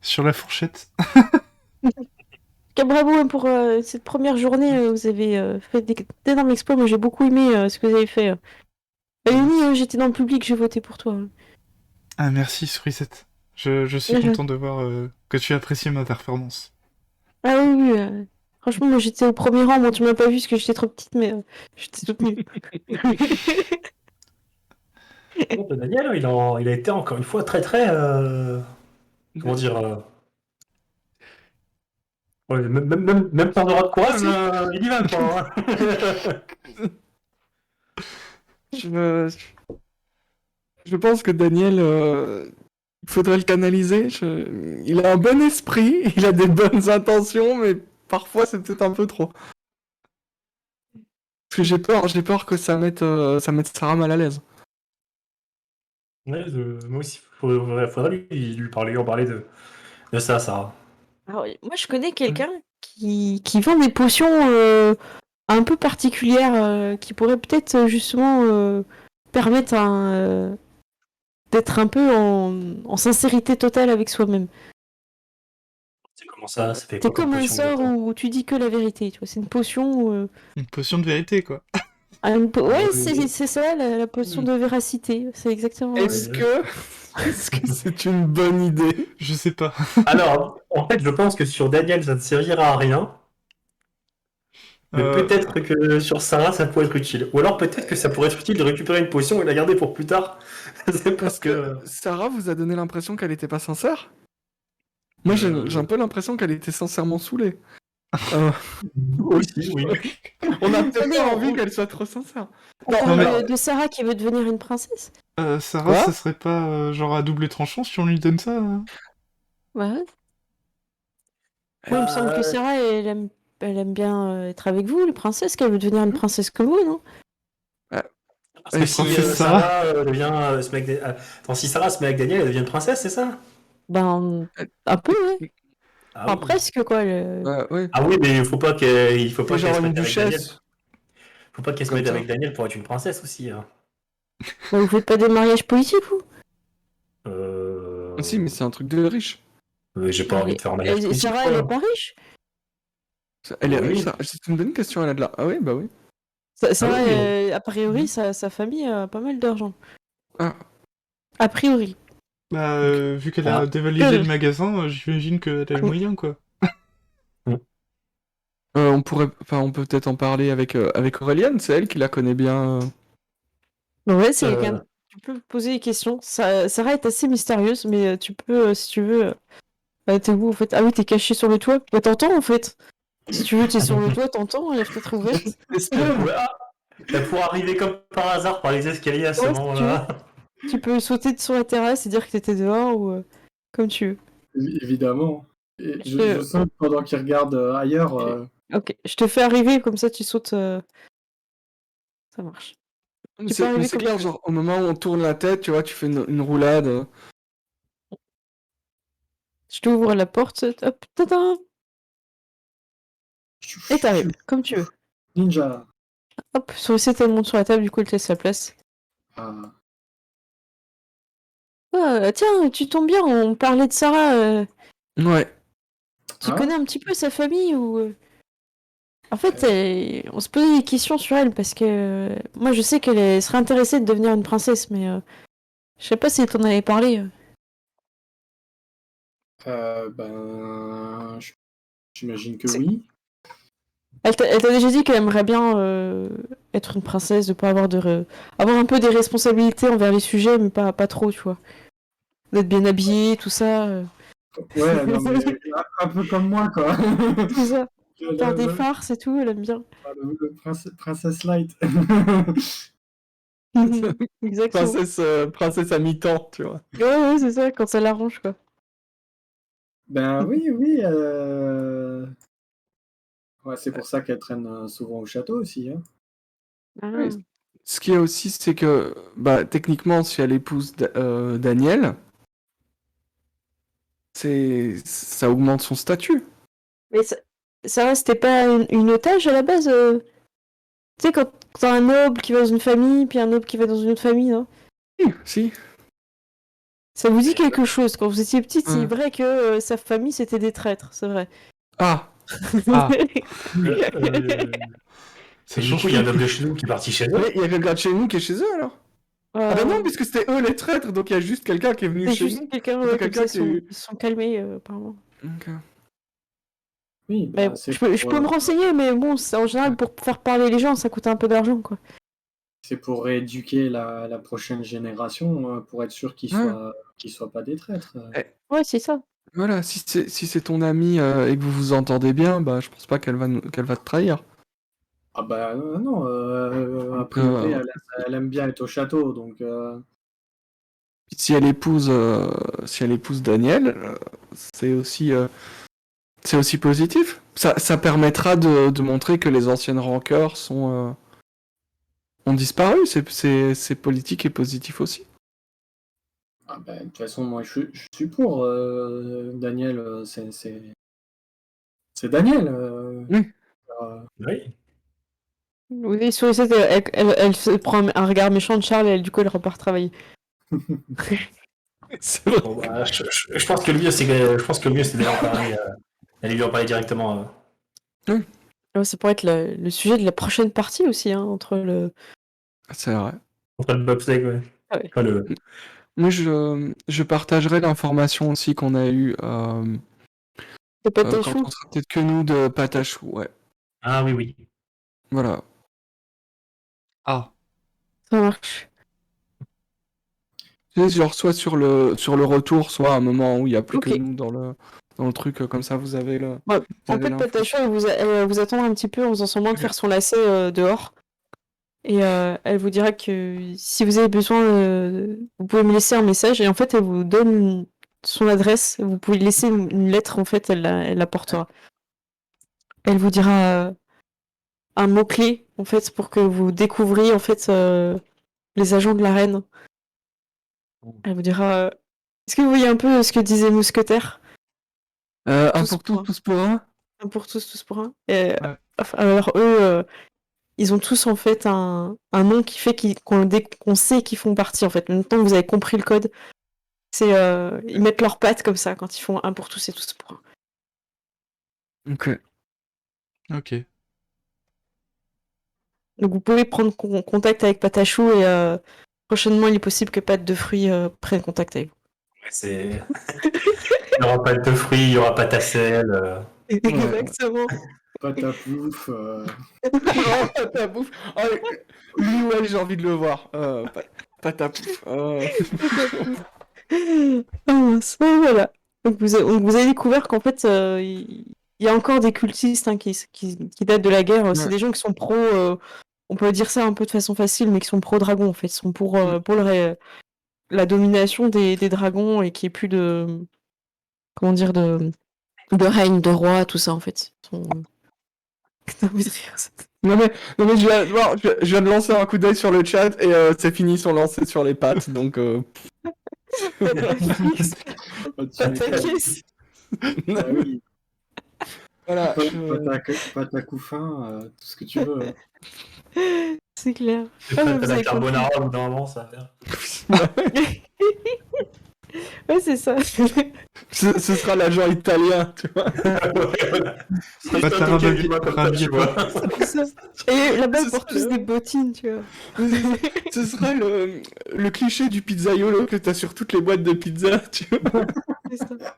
sur la fourchette. Bravo hein, pour cette première journée. Vous avez fait d'énormes exploits. Moi, j'ai beaucoup aimé ce que vous avez fait. Léonie, j'étais dans le public, j'ai voté pour toi. Ah, merci, Sourisette. Je suis Ouais, content de voir que tu apprécies ma performance. Ah oui, oui. Franchement, moi, j'étais au premier rang. Bon, tu m'as pas vu parce que j'étais trop petite, mais j'étais toute nulle. Bon, bah, Daniel, il a été encore une fois très très. Comment dire ouais, même sans aura de courage, il y va quoi. Hein. Je, je pense que Daniel, il faudrait le canaliser. Il a un bon esprit, il a des bonnes intentions, mais parfois c'est peut-être un peu trop. Parce que j'ai peur que ça mette Sarah mal à l'aise. Ouais, moi aussi, faudrait lui parler, en parler de ça, Sarah. Alors, moi, je connais quelqu'un qui vend des potions un peu particulières qui pourraient peut-être justement permettre d'être un peu en sincérité totale avec soi-même. C'est comment ça fait C'est quoi comme comme un potion sort exactement où tu dis que la vérité, tu vois. C'est une potion où, Une potion de vérité, quoi. ouais, oui. c'est ça, la potion de véracité. C'est exactement. Est-ce que c'est une bonne idée? Je sais pas. Alors, en fait, je pense que sur Daniel, ça ne servira à rien. Mais peut-être que sur Sarah, ça pourrait être utile. Ou alors peut-être que ça pourrait être utile de récupérer une potion et la garder pour plus tard. C'est Parce que Sarah vous a donné l'impression qu'elle était pas sincère? Moi, j'ai un peu l'impression qu'elle était sincèrement saoulée. Aussi, oui. On a peut-être Attendez, pas on- envie qu'elle soit trop sincère. On Non, parle mais- de Sarah qui veut devenir une princesse. Sarah, Quoi ça serait pas genre à double tranchant si on lui donne ça, hein? Ouais. Moi, il me semble que Sarah, elle aime bien être avec vous, les princesses, qu'elle veut devenir une princesse comme vous, non? Parce que si princesse Sarah devient se met avec attends, si Sarah se met avec Daniel, elle devient une princesse, c'est ça? Ben, un peu, ouais. Ah Enfin, oui. presque, quoi. Ouais. Ah oui, mais il faut pas qu'elle C'est genre se une mette avec Daniel. duchesse. Faut pas qu'elle se Comme mette ça. avec Daniel pour être une princesse aussi. Hein. Ben, vous faites pas des mariages politiques, vous? Ah, si, mais c'est un truc de riche. J'ai pas envie de faire un mariage Et politique. Sarah, elle est pas riche? Elle est Oui. riche, ça. C'est une bonne question, elle a de la... Ah oui, bah oui. Sarah, oui. a priori, sa famille a pas mal d'argent. Ah. A priori. Bah, vu qu'elle Ah. a dévalisé le magasin, j'imagine qu'elle a les moyens, quoi. On peut peut-être en parler avec Aureliane, c'est elle qui la connaît bien. Ouais, c'est Euh. quelqu'un. Tu peux poser des questions. Sarah est assez mystérieuse, mais tu peux, si tu veux. T'es où en fait? Ah oui, t'es caché sur le toit. Bah t'entends en fait. Si tu veux, t'es sur le toit, t'entends, la fenêtre est ouverte. Elle pourrait arriver comme par hasard par les escaliers à ce Ouais, si moment-là. Tu peux sauter sur la terrasse et dire que t'étais dehors ou comme tu veux. Évidemment. Et Je- je saute pendant qu'il regarde ailleurs. Ok, je te fais arriver, comme ça tu sautes. Ça marche. Mais Tu c'est peux arriver mais c'est comme clair, tu veux. genre, au moment où on tourne la tête, tu vois, tu fais une roulade. Je t'ouvre la porte, hop, tadam, et t'arrives, comme tu veux. Ninja. Hop, Sourisette, elle monte sur la table, du coup, elle te laisse sa place. Ah, Ah, tiens, tu tombes bien, on parlait de Sarah. Ouais. Tu Ah. connais un petit peu sa famille ou... En fait, on se posait des questions sur elle parce que moi, je sais qu'elle serait intéressée de devenir une princesse, mais je sais pas si t'en avais parlé. ben, j'imagine que C'est- oui. Elle t'a déjà dit qu'elle aimerait bien être une princesse, de pas avoir avoir un peu des responsabilités envers les sujets, mais pas trop, tu vois. D'être bien habillée, tout ça. Ouais, non, mais un peu comme moi, quoi. C'est ça. Faire des Le, farces et tout, elle aime bien. Princess Light. Exactement. Princesse à mi-temps, tu vois. Ouais, c'est ça, quand ça l'arrange, quoi. Ben oui, oui. Ouais, c'est pour ça qu'elle traîne souvent au château aussi. Hein. Oui. Ce qu'il y a aussi, c'est que, bah, techniquement, si elle épouse Daniel, ça augmente son statut. Mais ça c'était pas une otage à la base Tu sais, quand t'as un noble qui va dans une famille, puis un noble qui va dans une autre famille, non? Oui, si. Ça vous dit quelque chose? Quand vous étiez petite, c'est Ouais. vrai que sa famille, c'était des traîtres, c'est vrai. Ah, Ah. Et du coup, il y a un noble de chez nous qui est parti chez eux. mais il y a quelqu'un de chez nous qui est chez eux, alors? Ah bah non, puisque c'était eux les traîtres, donc il y a juste quelqu'un qui est venu c'est chez juste nous. quelqu'un, C'est ouais, comme ça, quelqu'un ils se sont calmés, apparemment. Ok. Oui, Mais ben, bon, c'est je peux me renseigner, mais bon, en général, pour faire parler les gens, ça coûte un peu d'argent, quoi. c'est pour rééduquer la prochaine génération, pour être sûr qu'ils soient pas des traîtres. Ouais, c'est ça. Voilà, si c'est ton ami et que vous vous entendez bien, bah je pense pas qu'elle va te trahir. Ah bah non, a Donc, priori, elle aime bien être au château, donc si elle épouse Daniel, c'est aussi positif. Ça permettra de montrer que les anciennes rancœurs ont disparu. C'est politique et positif aussi. ah bah, de toute façon, moi je suis pour Daniel, c'est Daniel. Oui. Euh, Oui. Oui, sur cette, elle se prend un regard méchant de Charles et du coup, elle repart travailler. C'est vrai. Bon, bah, je pense que le mieux, c'est d'aller lui en parler directement. Ouais, ça pourrait être le sujet de la prochaine partie aussi, hein, entre le... C'est vrai. Contre le bobsleigh, ouais. Ah ouais. Enfin, Moi, je partagerai l'information aussi qu'on a eue Le quand patachou. on sera peut-être que nous de Patachou. Ouais. Ah oui, oui. Voilà. Ah. Ça marche. Tu sais, genre soit sur le retour, soit à un moment où il n'y a plus que Ok. nous dans le truc, comme ça vous avez Ouais, vous en avez fait, l'info. Patachou, elle va vous attendre un petit peu en faisant semblant de faire son lacet dehors. Et elle vous dira que si vous avez besoin, vous pouvez me laisser un message. Et en fait, elle vous donne son adresse. Vous pouvez laisser une lettre, en fait, elle la portera. Elle vous dira un mot-clé, en fait, pour que vous découvriez, en fait, les agents de la reine. Elle vous dira... Est-ce que vous voyez un peu ce que disait Mousquetaire? Un Tous pour tous, pour un. tous pour un. Un pour tous, tous pour un. Et, Ouais. enfin, alors eux, ils ont tous en fait un nom qui fait qu'on sait qu'ils font partie en fait. Maintenant que vous avez compris le code, c'est ils mettent leurs pattes comme ça quand ils font un pour tous et tous pour un. Ok. Ok. Donc vous pouvez prendre contact avec Patachou et prochainement il est possible que Pâte de Fruits prenne contact avec vous. Il n'y aura pas de fruits, il n'y aura pas ta selle. Exactement. Pataplouf. Oh, Patapouf. Oh, lui, ouais, j'ai envie de le voir. Patapouf. Ah, mince. Ouais, voilà. Donc vous avez découvert qu'en fait il y a encore des cultistes hein, qui datent de la guerre. C'est Ouais. des gens qui sont pro. On peut dire ça un peu de façon facile, mais qui sont pro-dragon en fait. Ils sont pour la domination des dragons et qu'il n'y ait plus de. Comment dire de règne, de roi, tout ça en fait. Ils sont... T'as envie de rire, ça. Non mais je viens de lancer un coup d'œil sur le chat et c'est fini, ils sont lancés sur les pattes, donc Oh, tu m'étonnes. T'inquiète. Ah oui, Voilà. pâte à couffin, tout ce que tu veux. C'est clair. C'est Ah, prêt mais à vous la avez compris. carbonara au bout d'un moment, ça va faire. Ouais, c'est ça. Ce sera l'agent italien, tu vois. Ouais, voilà. Ce serait Pas juste ta un token d'une main comme ça, rabi- tu vois. C'est ça. Et là-bas, Ce ils portent serait tous des bottines, tu vois. Ce sera le cliché du pizzaiolo que t'as sur toutes les boîtes de pizza, tu vois. C'est ça.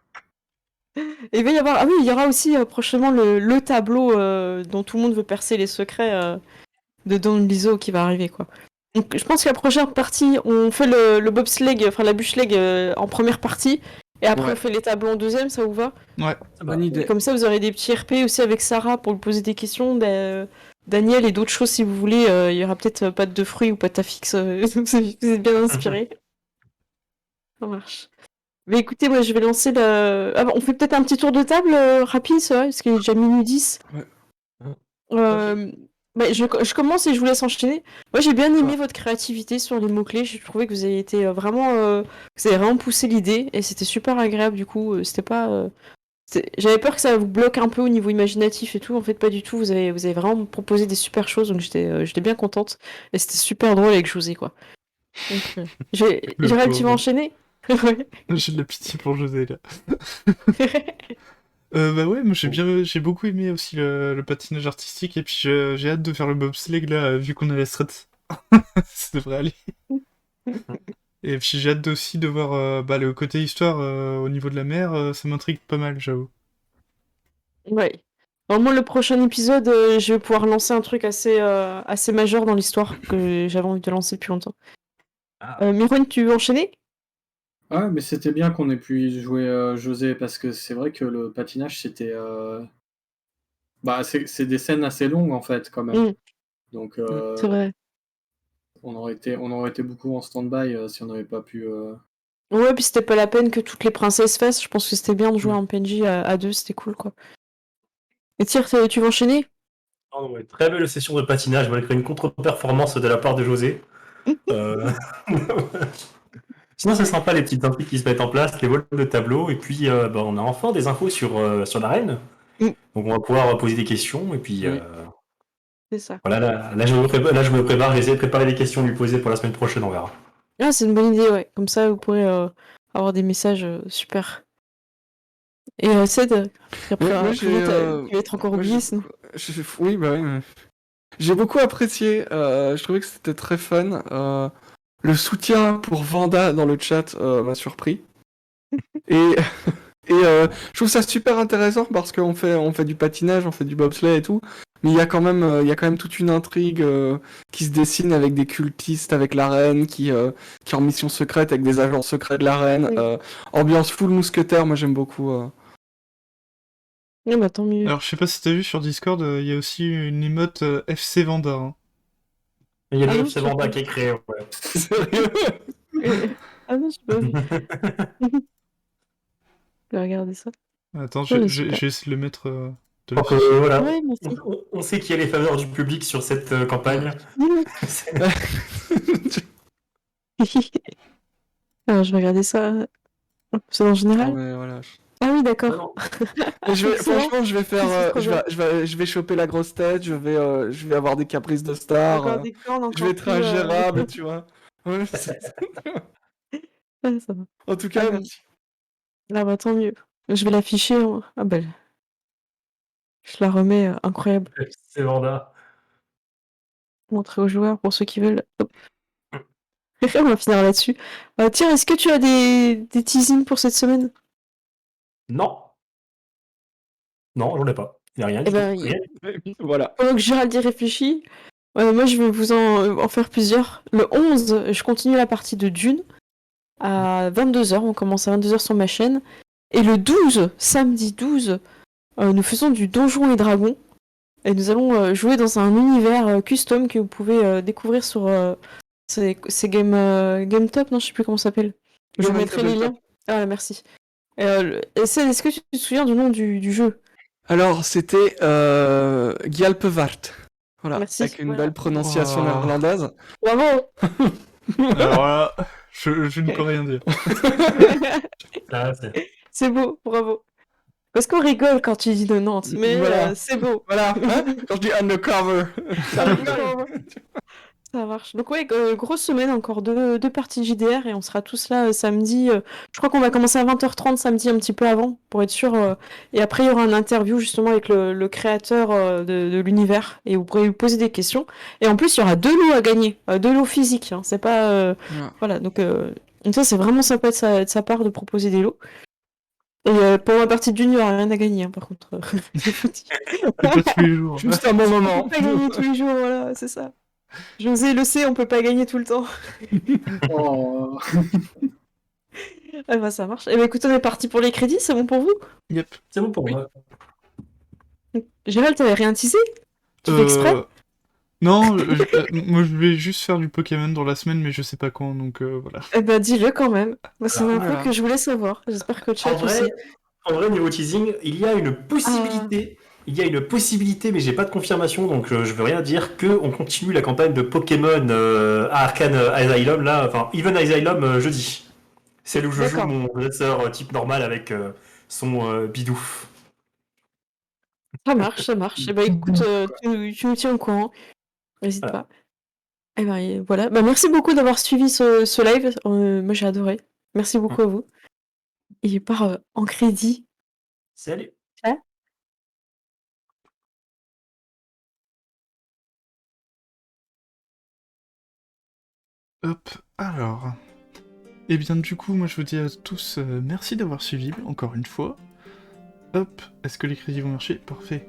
Et il va y avoir... Ah oui, il y aura aussi prochainement le tableau dont tout le monde veut percer les secrets de Don Liso qui va arriver, quoi. Donc, je pense que la prochaine partie, on fait le bobsleigh, enfin la bûcheleg en première partie, et après Ouais. on fait les tableaux en deuxième, ça vous va? Ouais. Bonne idée. Comme ça, vous aurez des petits RP aussi avec Sarah pour lui poser des questions, Daniel et d'autres choses si vous voulez. Il y aura peut-être pâte de fruits ou pâte à fixe. Vous êtes bien inspirés. Ça marche. Mais écoutez, moi je vais lancer le. Ah, bon, on fait peut-être un petit tour de table rapide, ça va, parce qu'il est déjà minuit 10. Ouais. Bah, je commence et je vous laisse enchaîner. Moi j'ai bien aimé Ouais. votre créativité sur les mots-clés. J'ai trouvé que vous avez été vraiment. Vous avez vraiment poussé l'idée et c'était super agréable du coup. C'était pas. J'avais peur que ça vous bloque un peu au niveau imaginatif et tout. En fait, pas du tout. Vous avez vraiment proposé des super choses, donc j'étais bien contente. Et c'était super drôle avec José, quoi. Donc, j'ai Le relativement pauvre. enchaîné. Ouais. J'ai de la pitié pour José là. Bah ouais, moi j'ai beaucoup aimé aussi le patinage artistique et puis j'ai hâte de faire le bobsleigh là, vu qu'on a la strat. Ça devrait aller. Et puis j'ai hâte aussi de voir bah, le côté histoire au niveau de la mer, ça m'intrigue pas mal, j'avoue. Ouais. Alors, moi, le prochain épisode, je vais pouvoir lancer un truc assez majeur dans l'histoire que j'avais envie de lancer depuis longtemps. Ah. Myron, tu veux enchaîner? Ah, mais c'était bien qu'on ait pu jouer José, parce que c'est vrai que le patinage, c'était. Bah, c'est des scènes assez longues, en fait, quand même. Mm, Donc, c'est vrai. on aurait été beaucoup en stand-by si on n'avait pas pu. Ouais, puis c'était pas la peine que toutes les princesses fassent. Je pense que c'était bien de jouer Mm. en PNJ à deux, c'était cool, quoi. Et Tyr, tu veux enchaîner? Oh, ouais, très belle session de patinage, malgré une contre-performance de la part de José. Euh, Sinon, c'est sympa les petites intrigues qui se mettent en place, les vols de tableau, et puis bah, on a enfin des infos sur l'arène. Mm. Donc on va pouvoir poser des questions, et puis Oui. C'est ça. voilà, là, je me prépare, j'essaie de préparer les questions à lui poser pour la semaine prochaine, on verra. Ah, c'est une bonne idée, ouais. Comme ça, vous pourrez avoir des messages super. Et Ced, après, Moi, tu vas être encore moi, oublié, sinon. Oui, bah oui. Mais... J'ai beaucoup apprécié. Je trouvais que c'était très fun. Le soutien pour Vanda dans le chat m'a surpris. Et, je trouve ça super intéressant parce qu'on fait du patinage, on fait du bobsleigh et tout. Mais il y a quand même toute une intrigue qui se dessine avec des cultistes, avec la reine qui est en mission secrète avec des agents secrets de la reine. Oui. Ambiance full mousquetaire, moi j'aime beaucoup. Ah, bah tant mieux. Alors je sais pas si t'as vu sur Discord, il y a aussi une emote FC Vanda. Hein. Il y a Ah le non, FC je sais Vanda pas. qui est créé, ouais. Sérieux? Ah non, j'ai pas vu. Je vais regarder ça. Attends, Ouais, je super. vais essayer de le mettre, de Donc l'afficher. voilà, Ouais, merci. on sait qu'il y a les faveurs du public sur cette campagne. Alors, je vais regarder ça. C'est en Non, général? mais voilà. Ah oui, Non, d'accord. non. Mais Excellent. franchement, je vais faire, C'est trop bien. je vais choper la grosse tête, je vais avoir des caprices de star, Encore des cornes, je vais encore être plus. ingérable, tu vois. Ouais, Ouais, ça va. en tout cas, Ah, merci. ah bah tant mieux. Je vais l'afficher. Ah bah, je la remets incroyable. FC Vanda. Montrer aux joueurs pour ceux qui veulent. Hop. On va finir là-dessus. Tiens, est-ce que tu as des teasings pour cette semaine? Non. Non, j'en ai pas. Il n'y a rien Eh du tout. ben, Rien. Voilà. pendant que Gérald y réfléchit, moi je vais vous en faire plusieurs. Le 11, je continue la partie de Dune à 22h. On commence à 22h sur ma chaîne. Et le 12, samedi 12, nous faisons du Donjons et Dragons. Et nous allons jouer dans un univers custom que vous pouvez découvrir sur c'est Game Top, non, je sais plus comment ça s'appelle. Je vous Game mettrai les liens. Tabletop. Ah, merci. Est-ce que tu te souviens du nom du jeu? Alors, c'était Gjalpevart. Voilà, Merci. avec une Voilà. belle prononciation Oh. néerlandaise. Bravo. Alors là, je ne peux rien dire. Là, c'est- C'est beau, bravo. Parce qu'on rigole quand tu dis 90, mais Voilà. c'est beau. Voilà, hein, quand je dis undercover. Ça rigole. Ça marche. Donc ouais, grosse semaine, encore deux parties de JDR et on sera tous là samedi. Je crois qu'on va commencer à 20h30 samedi, un petit peu avant, pour être sûr. Et après, il y aura un interview justement avec le créateur de l'univers et vous pourrez lui poser des questions. Et en plus, il y aura 2 lots à gagner, 2 lots physiques. Hein. C'est pas... Ouais. Voilà, donc ça, c'est vraiment sympa de sa part de proposer des lots. Et pour ma partie de junior, rien à gagner, hein, par contre. C'est pas tous les jours. Juste un bon On moment. peut pas gagner tous les jours, voilà, c'est ça. José le sait, on peut pas gagner tout le temps. Oh, Ah bah ça marche. Eh bah écoute, on est parti pour les crédits, c'est bon pour vous? Yep. C'est bon pour moi. Gérald, t'avais rien teasé? Tu fais exprès? Non, moi je vais juste faire du Pokémon dans la semaine, mais je sais pas quand, donc voilà. Eh bah dis-le quand même. Moi, c'est un Voilà. peu que je voulais savoir. J'espère que le chat En aussi. vrai, niveau teasing, il y a une possibilité. Il y a une possibilité, mais j'ai pas de confirmation, donc je veux rien dire, qu'on continue la campagne de Pokémon à Arcane Asylum, là, enfin, Even Asylum jeudi. C'est où je joue D'accord. mon dresseur type normal avec son bidou. Ça marche, ça marche. Eh bah écoute, tu nous tiens au courant. N'hésite Voilà. pas. Eh ben et voilà. Bah merci beaucoup d'avoir suivi ce live. Moi j'ai adoré. Merci beaucoup à vous. Et il part en crédit. Salut. Hop, alors. Et bien du coup, moi je vous dis à tous merci d'avoir suivi, encore une fois. Hop, est-ce que les crédits vont marcher? Parfait.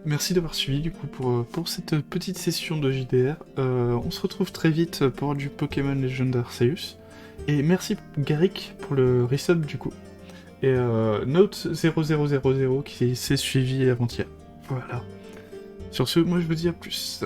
Merci d'avoir suivi du coup pour cette petite session de JDR. On se retrouve très vite pour du Pokémon Legend Arceus. Et merci Garrick pour le resub du coup. Et Note 0000 qui s'est suivi avant-hier. Voilà. Sur ce, moi je vous dis à plus.